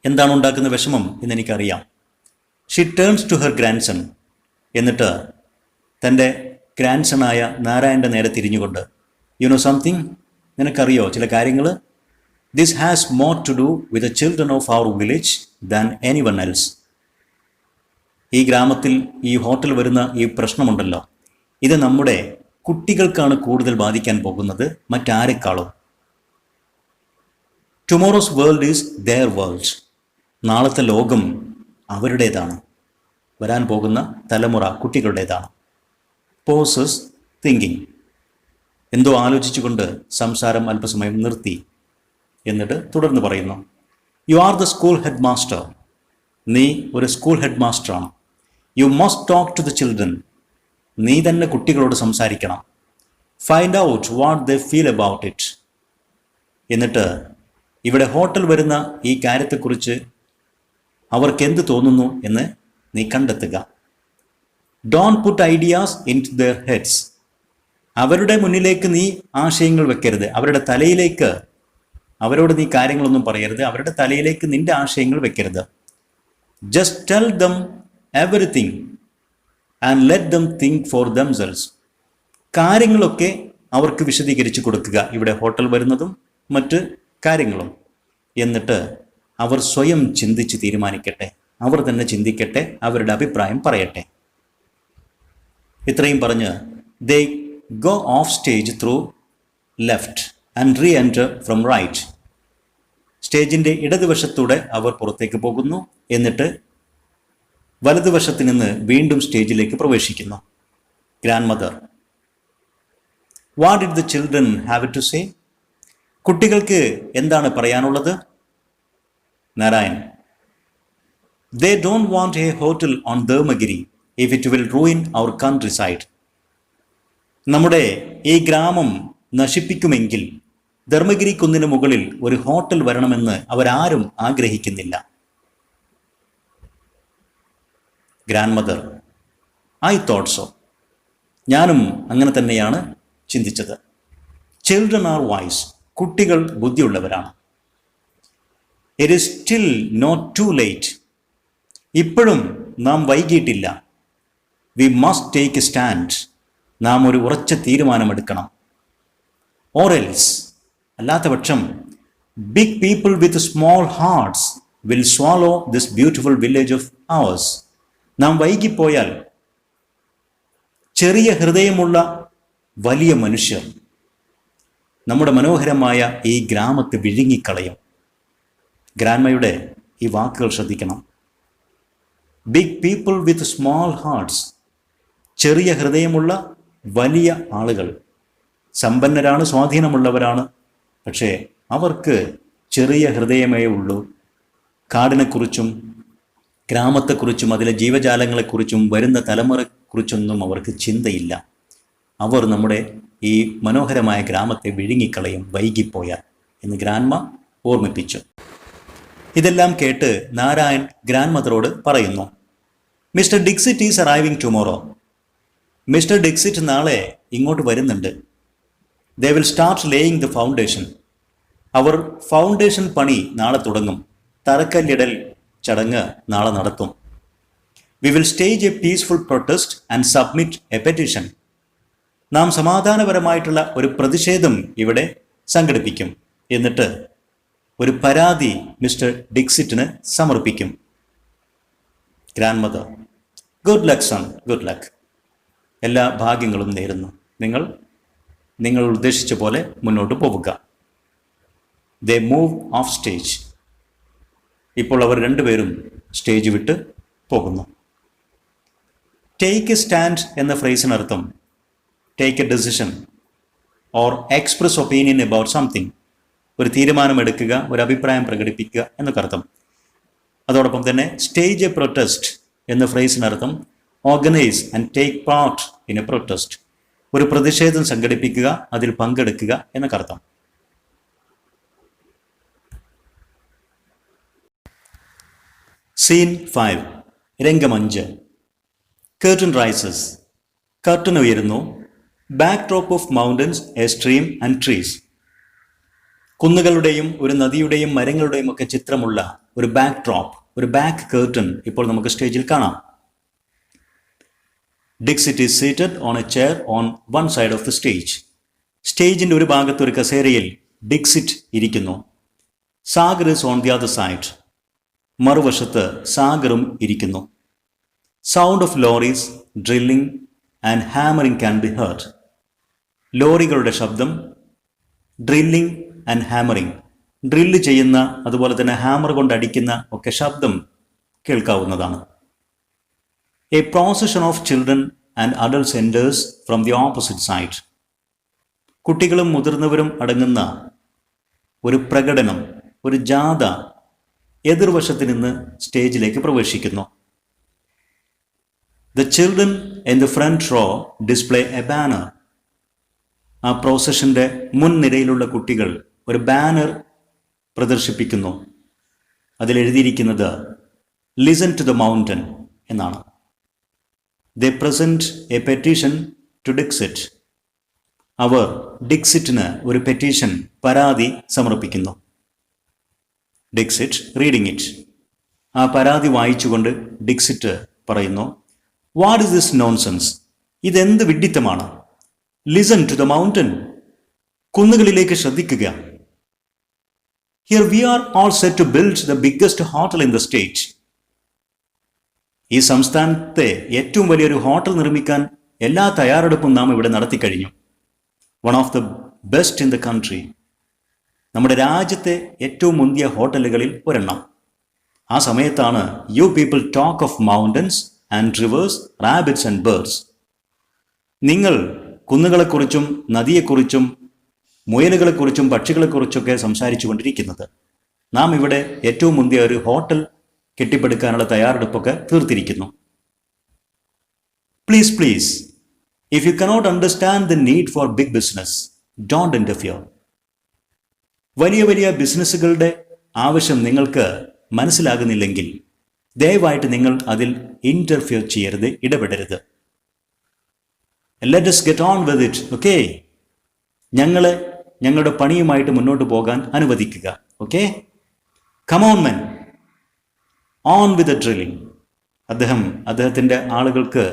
എന്താണ് ഉണ്ടാക്കുന്ന വിഷമം എന്ന് എനിക്കറിയാം. She turns to her grand son. എന്നിട്ട് തൻ്റെ ഗ്രാൻഡ് സണായ നാരായണൻ്റെ നേരെ തിരിഞ്ഞുകൊണ്ട്, യു നോ സംതിങ്, നിനക്കറിയോ ചില കാര്യങ്ങൾ? This has more to do with the children of our village than anyone else. ഈ ഗ്രാമത്തിൽ ഈ ഹോട്ടൽ വരുന്ന ഈ പ്രശ്നമുണ്ടല്ലോ, ഇത് നമ്മുടെ കുട്ടികൾക്കാണ് കൂടുതൽ ബാധിക്കാൻ പോകുന്നത് മറ്റാരെക്കാളും. Tomorrow's world is their world. നാളത്തെ ലോകം അവരുടേതാണ്. വരാൻ പോകുന്ന തലമുറ കുട്ടികളുടേതാണ്. Poses thinking. എന്തോ ആലോചിച്ചുകൊണ്ട് സംസാരം അല്പസമയം നിർത്തി. എന്നിട്ട് തുടർന്ന് പറയുന്നു, you are the school headmaster. നീ ഒരു സ്കൂൾ ഹെഡ് മാസ്റ്ററാണ്. You must talk to the children. നീ തന്നെ കുട്ടികളോട് സംസാരിക്കണം. Find out what they feel about it. എന്നിട്ട് ഇവിടെ ഹോട്ടൽ വരുന്ന ഈ കാര്യത്തെക്കുറിച്ച് അവർക്ക് എന്ത് തോന്നുന്നു എന്ന് നീ കണ്ടെത്തുക. Don't put ideas into their heads. അവരുടെ മുന്നിലേക്ക് നീ ആശയങ്ങൾ വെക്കരുത്. അവരുടെ തലയിലേക്ക് അവരോട് നീ കാര്യങ്ങളൊന്നും പറയരുത്. അവരുടെ തലയിലേക്ക് നിന്റെ ആശയങ്ങൾ വെക്കരുത്. Just tell them everything and let them think four themselves. കാര്യങ്ങളൊക്കെ അവർക്ക് വിശദീകരിച്ച് കൊടുക്കുക, ഇവിടെ ഹോട്ടൽ വരുന്നതും മറ്റ് കാര്യങ്ങളും. എന്നിട്ട് അവർ സ്വയം ചിന്തിച്ച് തീരുമാനിക്കട്ടെ. അവർ തന്നെ ചിന്തിക്കട്ടെ, അവരുടെ അഭിപ്രായം പറയട്ടെ. ഇത്രയും പറഞ്ഞ് they go off stage through left and reenter from right. സ്റ്റേജിൻ്റെ ഇടതുവശത്തൂടെ അവർ പുറത്തേക്ക് പോകുന്നു. എന്നിട്ട് വലതുവശത്ത് നിന്ന് വീണ്ടും സ്റ്റേജിലേക്ക് പ്രവേശിക്കുന്നു. Grandmother, what did the children have to say? കുട്ടികൾക്ക് എന്താണ് പറയാനുള്ളത്? Narayan, they don't want a hotel on Dharmagiri if it will ruin our countryside. നമ്മുടെ ഈ ഗ്രാമം നശിപ്പിക്കുമെങ്കിൽ ധർമ്മഗിരി കുന്നിന് മുകളിൽ ഒരു ഹോട്ടൽ വരണമെന്ന് അവരാരും ആഗ്രഹിക്കുന്നില്ല. Grandmother, I thought so. ഞാനും അങ്ങനെ തന്നെയാണ് ചിന്തിച്ചത്. Children are wise. കുട്ടികൾ ബുദ്ധിയുള്ളവരാണ്. It is still not too late. ഇപ്പോഴും നാം വൈകിയിട്ടില്ല. We must take a stand. നാം ഒരു ഉറച്ച തീരുമാനമെടുക്കണം. ഓർ എൽസ്, അല്ലാത്ത പക്ഷം big people with small hearts will swallow this beautiful village of ours. നാം വൈകിപ്പോയാൽ ചെറിയ ഹൃദയമുള്ള വലിയ മനുഷ്യർ നമ്മുടെ മനോഹരമായ ഈ ഗ്രാമത്തെ വിഴുങ്ങിക്കളയും. ഗ്രാൻഡ്മയുടെ ഈ വാക്കുകൾ ശ്രദ്ധിക്കണം. Big people with small hearts. ചെറിയ ഹൃദയമുള്ള വലിയ ആളുകൾ. സമ്പന്നരാണ്, സ്വാധീനമുള്ളവരാണ്, പക്ഷേ അവർക്ക് ചെറിയ ഹൃദയമേ ഉള്ളൂ. കാടിനെക്കുറിച്ചും ഗ്രാമത്തെക്കുറിച്ചും അതിലെ ജീവജാലങ്ങളെക്കുറിച്ചും വരുന്ന തലമുറയെക്കുറിച്ചൊന്നും അവർക്ക് ചിന്തയില്ല. അവർ നമ്മുടെ ഈ മനോഹരമായ ഗ്രാമത്തെ വിഴുങ്ങിക്കളയും വൈകിപ്പോയാൽ എന്ന് ഗ്രാൻഡ്മ ഓർമ്മിപ്പിച്ചു. ഇതെല്ലാം കേട്ട് നാരായൺ ഗ്രാൻഡ് മദറോട് പറയുന്നു, mister Dixit is arriving tomorrow. Mister Dixit നാളെ ഇങ്ങോട്ട് വരുന്നുണ്ട്. They will start laying the foundation. അവർ ഫൗണ്ടേഷൻ പണി നാളെ തുടങ്ങും. തറക്കല്ലിടൽ ചടങ്ങ് നാളെ നടത്തും. We will stage a peaceful protest and submit a petition. നാം സമാധാനപരമായിട്ടുള്ള ഒരു പ്രതിഷേധം ഇവിടെ സംഘടിപ്പിക്കും. എന്നിട്ട് ഒരു പരാതി മിസ്റ്റർ ഡിക്സിറ്റിന് സമർപ്പിക്കും. Grand mother, good luck son, good luck. എല്ലാ ഭാഗ്യങ്ങളും നേരുന്നു. നിങ്ങൾ ഉദ്ദേശിച്ച പോലെ മുന്നോട്ട് പോവുക. They move off stage. ഇപ്പോൾ അവർ രണ്ടുപേരും സ്റ്റേജ് വിട്ട് പോകുന്നു. ടേക്ക് എ സ്റ്റാൻഡ് എന്ന ഫ്രേസിനർത്ഥം take a decision or express opinion about something. ഒരു തീരുമാനമെടുക്കുക, ഒരു അഭിപ്രായം പ്രകടിപ്പിക്കുക എന്നൊക്കെ അർത്ഥം. അതോടൊപ്പം തന്നെ സ്റ്റേജ് എ പ്രൊട്ടസ്റ്റ് എന്ന ഫ്രേസിനർത്ഥം organise and take part in a protest. ഒരു പ്രതിഷേധം സംഘടിപ്പിക്കുക, അതിൽ പങ്കെടുക്കുക എന്നൊക്കെ അർത്ഥം. സീൻ 5, രംഗം 5. Curtain rises. കർട്ടൻ ഉയരുന്നു. Backdrop of mountains, a stream and trees. കുന്നുകളുടെയും ഒരു നദിയുടെയും മരങ്ങളുടെയും ഒക്കെ ചിത്രമുള്ള ഒരു ബാക്ക് ഡ്രോപ്പ്, ഒരു ബാക്ക് കർട്ടൻ ഇപ്പോൾ നമുക്ക് സ്റ്റേജിൽ കാണാം. Dixit is seated on a chair on one side of the stage. സ്റ്റേജിൻ്റെ ഒരു ഭാഗത്ത് ഒരു കസേരയിൽ ഡിക്സിറ്റ് ഇരിക്കുന്നു. Sagar is on the other side. മറുവശത്ത് സാഗറും ഇരിക്കുന്നു. Sound of lorries, drilling and hammering can be heard. ലോറികളുടെ ശബ്ദം, ഡ്രില്ലിംഗ് ആൻഡ് ഹാമറിംഗ്, ഡ്രില്ല് ചെയ്യുന്ന അതുപോലെ തന്നെ ഹാമർ കൊണ്ട് അടിക്കുന്ന ഒക്കെ ശബ്ദം കേൾക്കാവുന്നതാണ്. A procession of children and adults enters from the opposite side. കുട്ടികളും മുതിർന്നവരും അടങ്ങുന്ന ഒരു പ്രകടനം, ഒരു ജാഥ എതിർവശത്ത് നിന്ന് സ്റ്റേജിലേക്ക് പ്രവേശിക്കുന്നു. The children in the front row display a banner. ആ പ്രോസഷന്റെ മുൻനിരയിലുള്ള കുട്ടികൾ ഒരു ബാനർ പ്രദർശിപ്പിക്കുന്നു. അതിലെഴുതിയിരിക്കുന്നത് ലിസൺ ടു ദ മൗണ്ടൻ എന്നാണ്. They present a petition to Dixit. അവർ ഡിക്സിറ്റിന് ഒരു പെറ്റീഷൻ, പരാതി സമർപ്പിക്കുന്നു. Dixit reading it. ആ പരാതി വായിച്ചുകൊണ്ട് ഡിക്സിറ്റ് പറയുന്നു, വാട്ട് ഇസ് ദിസ് നോൺസെൻസ്? ഇതെന്ത് വിഡ്ഢിത്തമാണ്? Listen to the mountain. കുന്നുകളിലേക്ക് ശ്രദ്ധിക്കുക. Here we are all set to build the biggest hotel in the state. ഈ സംസ്ഥാനത്തെ ഏറ്റവും വലിയൊരു ഹോട്ടൽ നിർമ്മിക്കാൻ എല്ലാ തയ്യാറെടുപ്പും നാം ഇവിടെ നടത്തിക്കഴിഞ്ഞു. One of the best in the country. നമ്മുടെ രാജ്യത്തെ ഏറ്റവും മുന്തിയ ഹോട്ടലുകളിൽ ഒരെണ്ണം. ആ സമയത്താണ് you people talk of mountains and rivers, rabbits and birds. നിങ്ങൾ കുന്നുകളെക്കുറിച്ചും നദിയെക്കുറിച്ചും മുയലുകളെക്കുറിച്ചും പക്ഷികളെക്കുറിച്ചൊക്കെ സംസാരിച്ചു കൊണ്ടിരിക്കുന്നത്. നാം ഇവിടെ ഏറ്റവും മുന്തിയ ഒരു ഹോട്ടൽ കെട്ടിപ്പടുക്കാനുള്ള തയ്യാറെടുപ്പൊക്കെ തീർത്തിരിക്കുന്നു. Please please, if you cannot understand the need for big business, don't interfere. വലിയ വലിയ ബിസിനസ്സുകളുടെ ആവശ്യം നിങ്ങൾക്ക് മനസ്സിലാകുന്നില്ലെങ്കിൽ ദയവായിട്ട് നിങ്ങൾ അതിൽ ഇന്റർഫിയർ ചെയ്യരുത്, ഇടപെടരുത്. Let us get on with it, okay? ഞങ്ങളെ ഞങ്ങളുടെ പണിയുമായിട്ട് മുന്നോട്ട് പോകാൻ അനുവദിക്കുക, okay? Come on men, on with the drilling. അദ്ദേഹത്തിൻ്റെ ആളുകൾക്ക്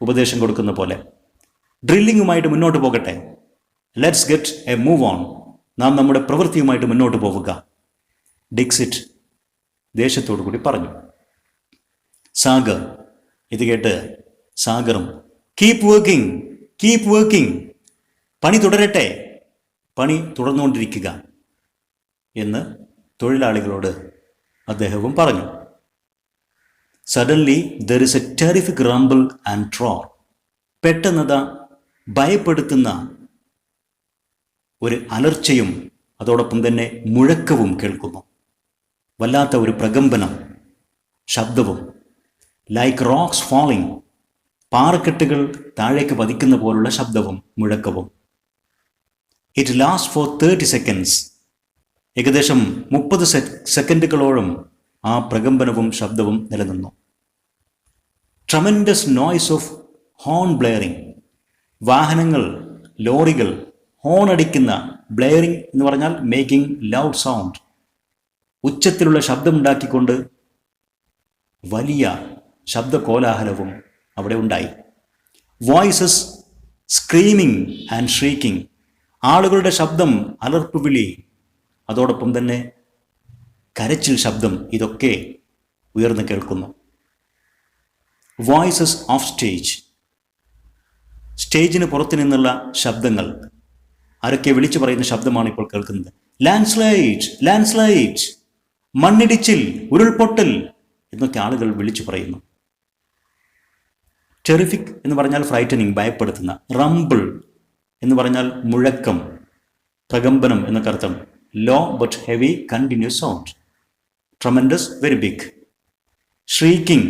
ഉപദേശം കൊടുക്കുന്ന പോലെ ഡ്രില്ലിങ്ങുമായിട്ട് മുന്നോട്ട് പോകട്ടെ. Let's get A move on. നാം നമ്മുടെ പ്രവൃത്തിയുമായിട്ട് മുന്നോട്ട് പോവുക. ഡിക്സിറ്റ് ദേഷ്യത്തോടു കൂടി പറഞ്ഞു. സാഗർ ഇത് കേട്ട് സാഗറും കീപ് വർക്കിംഗ്, കീപ് വർക്കിംഗ്, പണി തുടരട്ടെ, പണി തുടർന്നുകൊണ്ടിരിക്കുക എന്ന് തൊഴിലാളികളോട് അദ്ദേഹവും പറഞ്ഞു. Suddenly there is a terrific rumble and roar. പെട്ടെന്നതാ ഭയപ്പെടുത്തുന്ന ഒരു അലർച്ചയും അതോടൊപ്പം തന്നെ മുഴക്കവും കേൾക്കുന്നു. വല്ലാത്ത ഒരു പ്രകമ്പനം, ശബ്ദവും. ലൈക്ക് റോക്സ് ഫാളിംഗ്, പാറക്കെട്ടുകൾ താഴേക്ക് പതിക്കുന്ന പോലുള്ള ശബ്ദവും മുഴക്കവും. It last for 30 seconds. ഏകദേശം 30 സെക്കൻഡുകളോളം ആ പ്രകമ്പനവും ശബ്ദവും നിലനിന്നു. Tremendous noise of horn blaring. വാഹനങ്ങൾ, ലോറികൾ ഹോൺ അടിക്കുന്ന, ബ്ലെയറിംഗ് എന്ന് പറഞ്ഞാൽ മേക്കിംഗ് ലൗഡ് സൗണ്ട്, ഉച്ചത്തിലുള്ള ശബ്ദമുണ്ടാക്കിക്കൊണ്ട് വലിയ ശബ്ദകോലാഹലവും അവിടെ ഉണ്ടായി. Voices screaming and shrieking. ആളുകളുടെ ശബ്ദം, അലർപ്പ് വിളി, അതോടൊപ്പം തന്നെ കരച്ചിൽ ശബ്ദം, ഇതൊക്കെ ഉയർന്നു കേൾക്കുന്നു. Voices of stage. സ്റ്റേജിന് പുറത്തു നിന്നുള്ള ശബ്ദങ്ങൾ, ആരൊക്കെ വിളിച്ചു പറയുന്ന ശബ്ദമാണ് ഇപ്പോൾ കേൾക്കുന്നത്. ലാൻഡ്സ്ലൈഡ്, ലാൻഡ്സ്ലൈഡ്, മണ്ണിടിച്ചിൽ, ഉരുൾപൊട്ടൽ എന്നൊക്കെ ആളുകൾ വിളിച്ചു പറയുന്നു. ടെറിഫിക് എന്ന് പറഞ്ഞാൽ ഫ്രൈറ്റനിങ്, ഭയപ്പെടുത്തുന്ന. റംബിൾ എന്ന് പറഞ്ഞാൽ മുഴക്കം, പ്രകമ്പനം എന്നൊക്കെ അർത്ഥം. Low but heavy continuous sound. Tremendous, very big. Shrieking,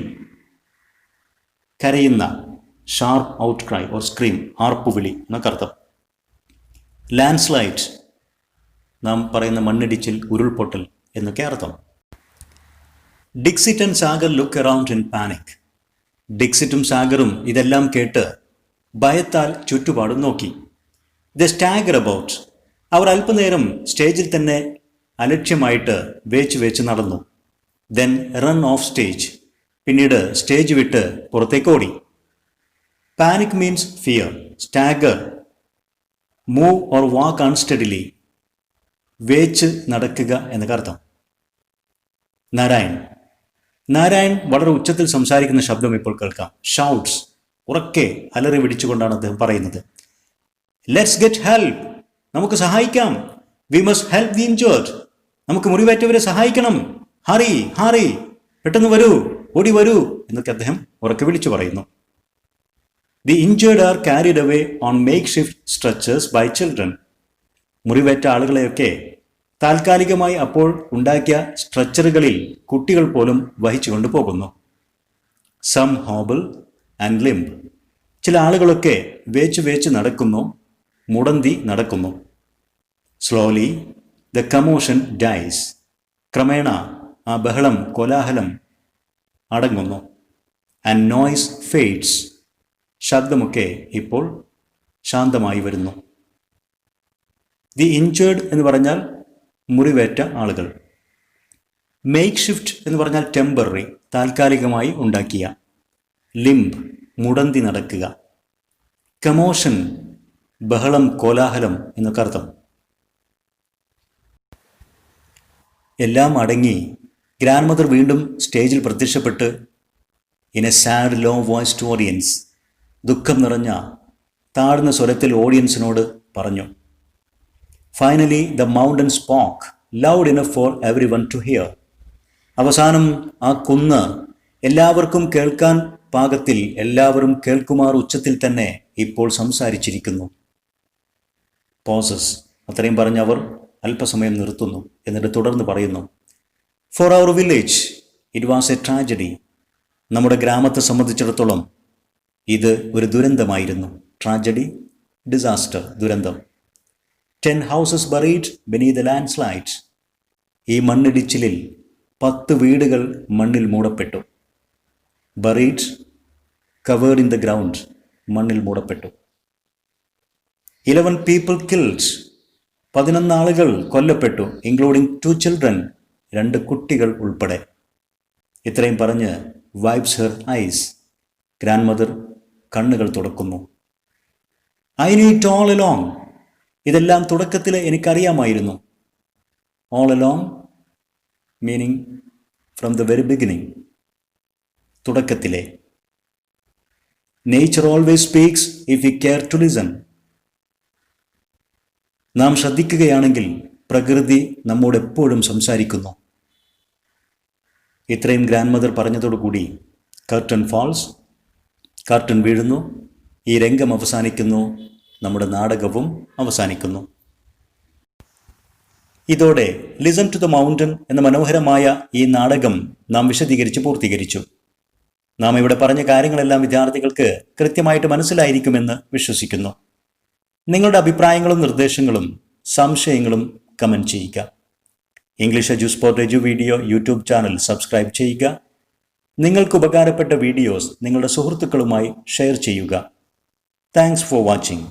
കരയുന്ന, sharp outcry or scream, ആർപ്പുവിളി എന്നൊക്കെ അർത്ഥം. ലാൻഡ്സ്ലൈഡ്, നാം പറയുന്ന മണ്ണിടിച്ചിൽ, ഉരുൾപൊട്ടൽ എന്നൊക്കെ അർത്ഥം. Dixit and Sagar look around in panic. ഡിക്സിറ്റും സാഗറും ഇതെല്ലാം കേട്ട് ഭയത്താൽ ചുറ്റുപാടും നോക്കി. The stagger about. അവർ അല്പനേരം സ്റ്റേജിൽ തന്നെ അലക്ഷ്യമായിട്ട് വേച്ച് നടന്നു. Then run off stage. പിന്നീട് സ്റ്റേജ് വിട്ട് പുറത്തേക്ക് ഓടി. Panic means fear. Stagger, move or walk unsteadily, വേച്ച് നടക്കുക എന്നൊക്കെ അർത്ഥം. നാരായൺ. നാരായൺ വളരെ ഉച്ചത്തിൽ സംസാരിക്കുന്ന ശബ്ദം ഇപ്പോൾ കേൾക്കാം. ഷൗട്ട്സ്, ഉറക്കെ അലറി വിടിച്ചുകൊണ്ടാണ് അദ്ദേഹം പറയുന്നത്. Let's get help. നമുക്ക് സഹായിക്കാം. We must help the injured. നമുക്ക് മുറിവേറ്റവരെ സഹായിക്കണം. ഹറി ഹറി, പെട്ടെന്ന് വരൂ, ഓടി വരൂ എന്നൊക്കെ അദ്ദേഹം ഉറക്കെ വിളിച്ചു പറയുന്നു. The injured are carried away on makeshift stretchers by children. മുറിവേറ്റ ആളുകളെയൊക്കെ താൽക്കാലികമായി അപ്പോൾ ഉണ്ടാക്കിയ സ്ട്രെച്ചറുകളിൽ കുട്ടികൾ പോലും വഹിച്ചു കൊണ്ടുപോകുന്നു. Some hobble and limb. ചില ആളുകളൊക്കെ വേച്ച് നടക്കുന്നു, മുടന്തി നടക്കുന്നു. Slowly the commotion dies. ക്രമേണ ആ ബഹളം, കോലാഹലം അടങ്ങുന്നു. And noise fades. ശബ്ദമൊക്കെ ഇപ്പോൾ ശാന്തമായി വരുന്നു. ദി ഇൻജേർഡ് എന്ന് പറഞ്ഞാൽ മുറിവേറ്റ ആളുകൾ. മേക്ക് ഷിഫ്റ്റ് എന്ന് പറഞ്ഞാൽ ടെമ്പററി, താൽക്കാലികമായി ഉണ്ടാക്കിയ. ലിംബ്, മുടന്തി നടക്കുക. കമോഷൻ, ബഹളം, കോലാഹലം എന്നൊക്കെ അർത്ഥം. എല്ലാം അടങ്ങി ഗ്രാൻഡ് മദർ വീണ്ടും സ്റ്റേജിൽ പ്രത്യക്ഷപ്പെട്ട് in a sad low voice to audience, ദുഃഖം നിറഞ്ഞ താഴ്ന്ന സ്വരത്തിൽ ഓഡിയൻസിനോട് പറഞ്ഞു. Finally the mountain spoke loud enough for everyone to hear. അവസാനം ആ കുന്ന് എല്ലാവർക്കും കേൾക്കാൻ പാകത്തിൽ, എല്ലാവരും കേൾക്കുമാർ ഉച്ചത്തിൽ തന്നെ ഇപ്പോൾ സംസാരിച്ചിരിക്കുന്നു. പോസസ്. അത്രയും പറഞ്ഞ് അവർ അല്പസമയം നിർത്തുന്നു. എന്നിട്ട് തുടർന്ന് പറയുന്നു, for our village it was a tragedy. നമ്മുടെ ഗ്രാമത്തെ സംബന്ധിച്ചിടത്തോളം ഇത് ഒരു ദുരന്തമായിരുന്നു. ട്രാജഡി, ഡിസാസ്റ്റർ, ദുരന്തം. 10 houses buried beneath the landslide. ഈ മണ്ണിടിച്ചിലിൽ 10 വീടുകൾ മണ്ണിൽ മൂടപ്പെട്ടു. Buried, covered in the ground, മണ്ണിൽ മൂടപ്പെട്ടു. 11 people killed. 11 ആളുകൾ കൊല്ലപ്പെട്ടു, ഇൻക്ലൂഡിംഗ് 2 children, 2 കുട്ടികൾ ഉൾപ്പെടെ. ഇത്രയും പറഞ്ഞ് wipes her eyes, grandmother കണ്ണുകൾ തുടക്കുന്നു. I knew it all along. ഇതെല്ലാം തുടക്കത്തിൽ എനിക്കറിയാമായിരുന്നു. All along meaning from the very beginning, തുടക്കത്തിലെ. Nature always speaks if we care to listen. നാം ശ്രദ്ധിക്കുകയാണെങ്കിൽ പ്രകൃതി നമ്മോട് എപ്പോഴും സംസാരിക്കുന്നു. ഇത്രയും ഗ്രാൻഡ് മദർ പറഞ്ഞതോടുകൂടി കർട്ടൻ ഫാൾസ്, കർട്ടൻ വീഴുന്നു. ഈ രംഗം അവസാനിക്കുന്നു. നമ്മുടെ നാടകവും അവസാനിക്കുന്നു. ഇതോടെ ലിസൺ ടു ദ മൗണ്ടൻ എന്ന മനോഹരമായ ഈ നാടകം നാം വിശദീകരിച്ച് പൂർത്തീകരിച്ചു. നാം ഇവിടെ പറഞ്ഞ കാര്യങ്ങളെല്ലാം വിദ്യാർത്ഥികൾക്ക് കൃത്യമായിട്ട് മനസ്സിലായിരിക്കുമെന്ന് വിശ്വസിക്കുന്നു. നിങ്ങളുടെ അഭിപ്രായങ്ങളും നിർദ്ദേശങ്ങളും സംശയങ്ങളും കമൻറ്റ് ചെയ്യുക. English Edusport edu video YouTube channel subscribe ചെയ്യുക. നിങ്ങൾക്ക് ഉപകാരപ്പെട്ട വീഡിയോസ് നിങ്ങളുടെ സുഹൃത്തുക്കളുമായി ഷെയർ ചെയ്യുക. Thanks for watching.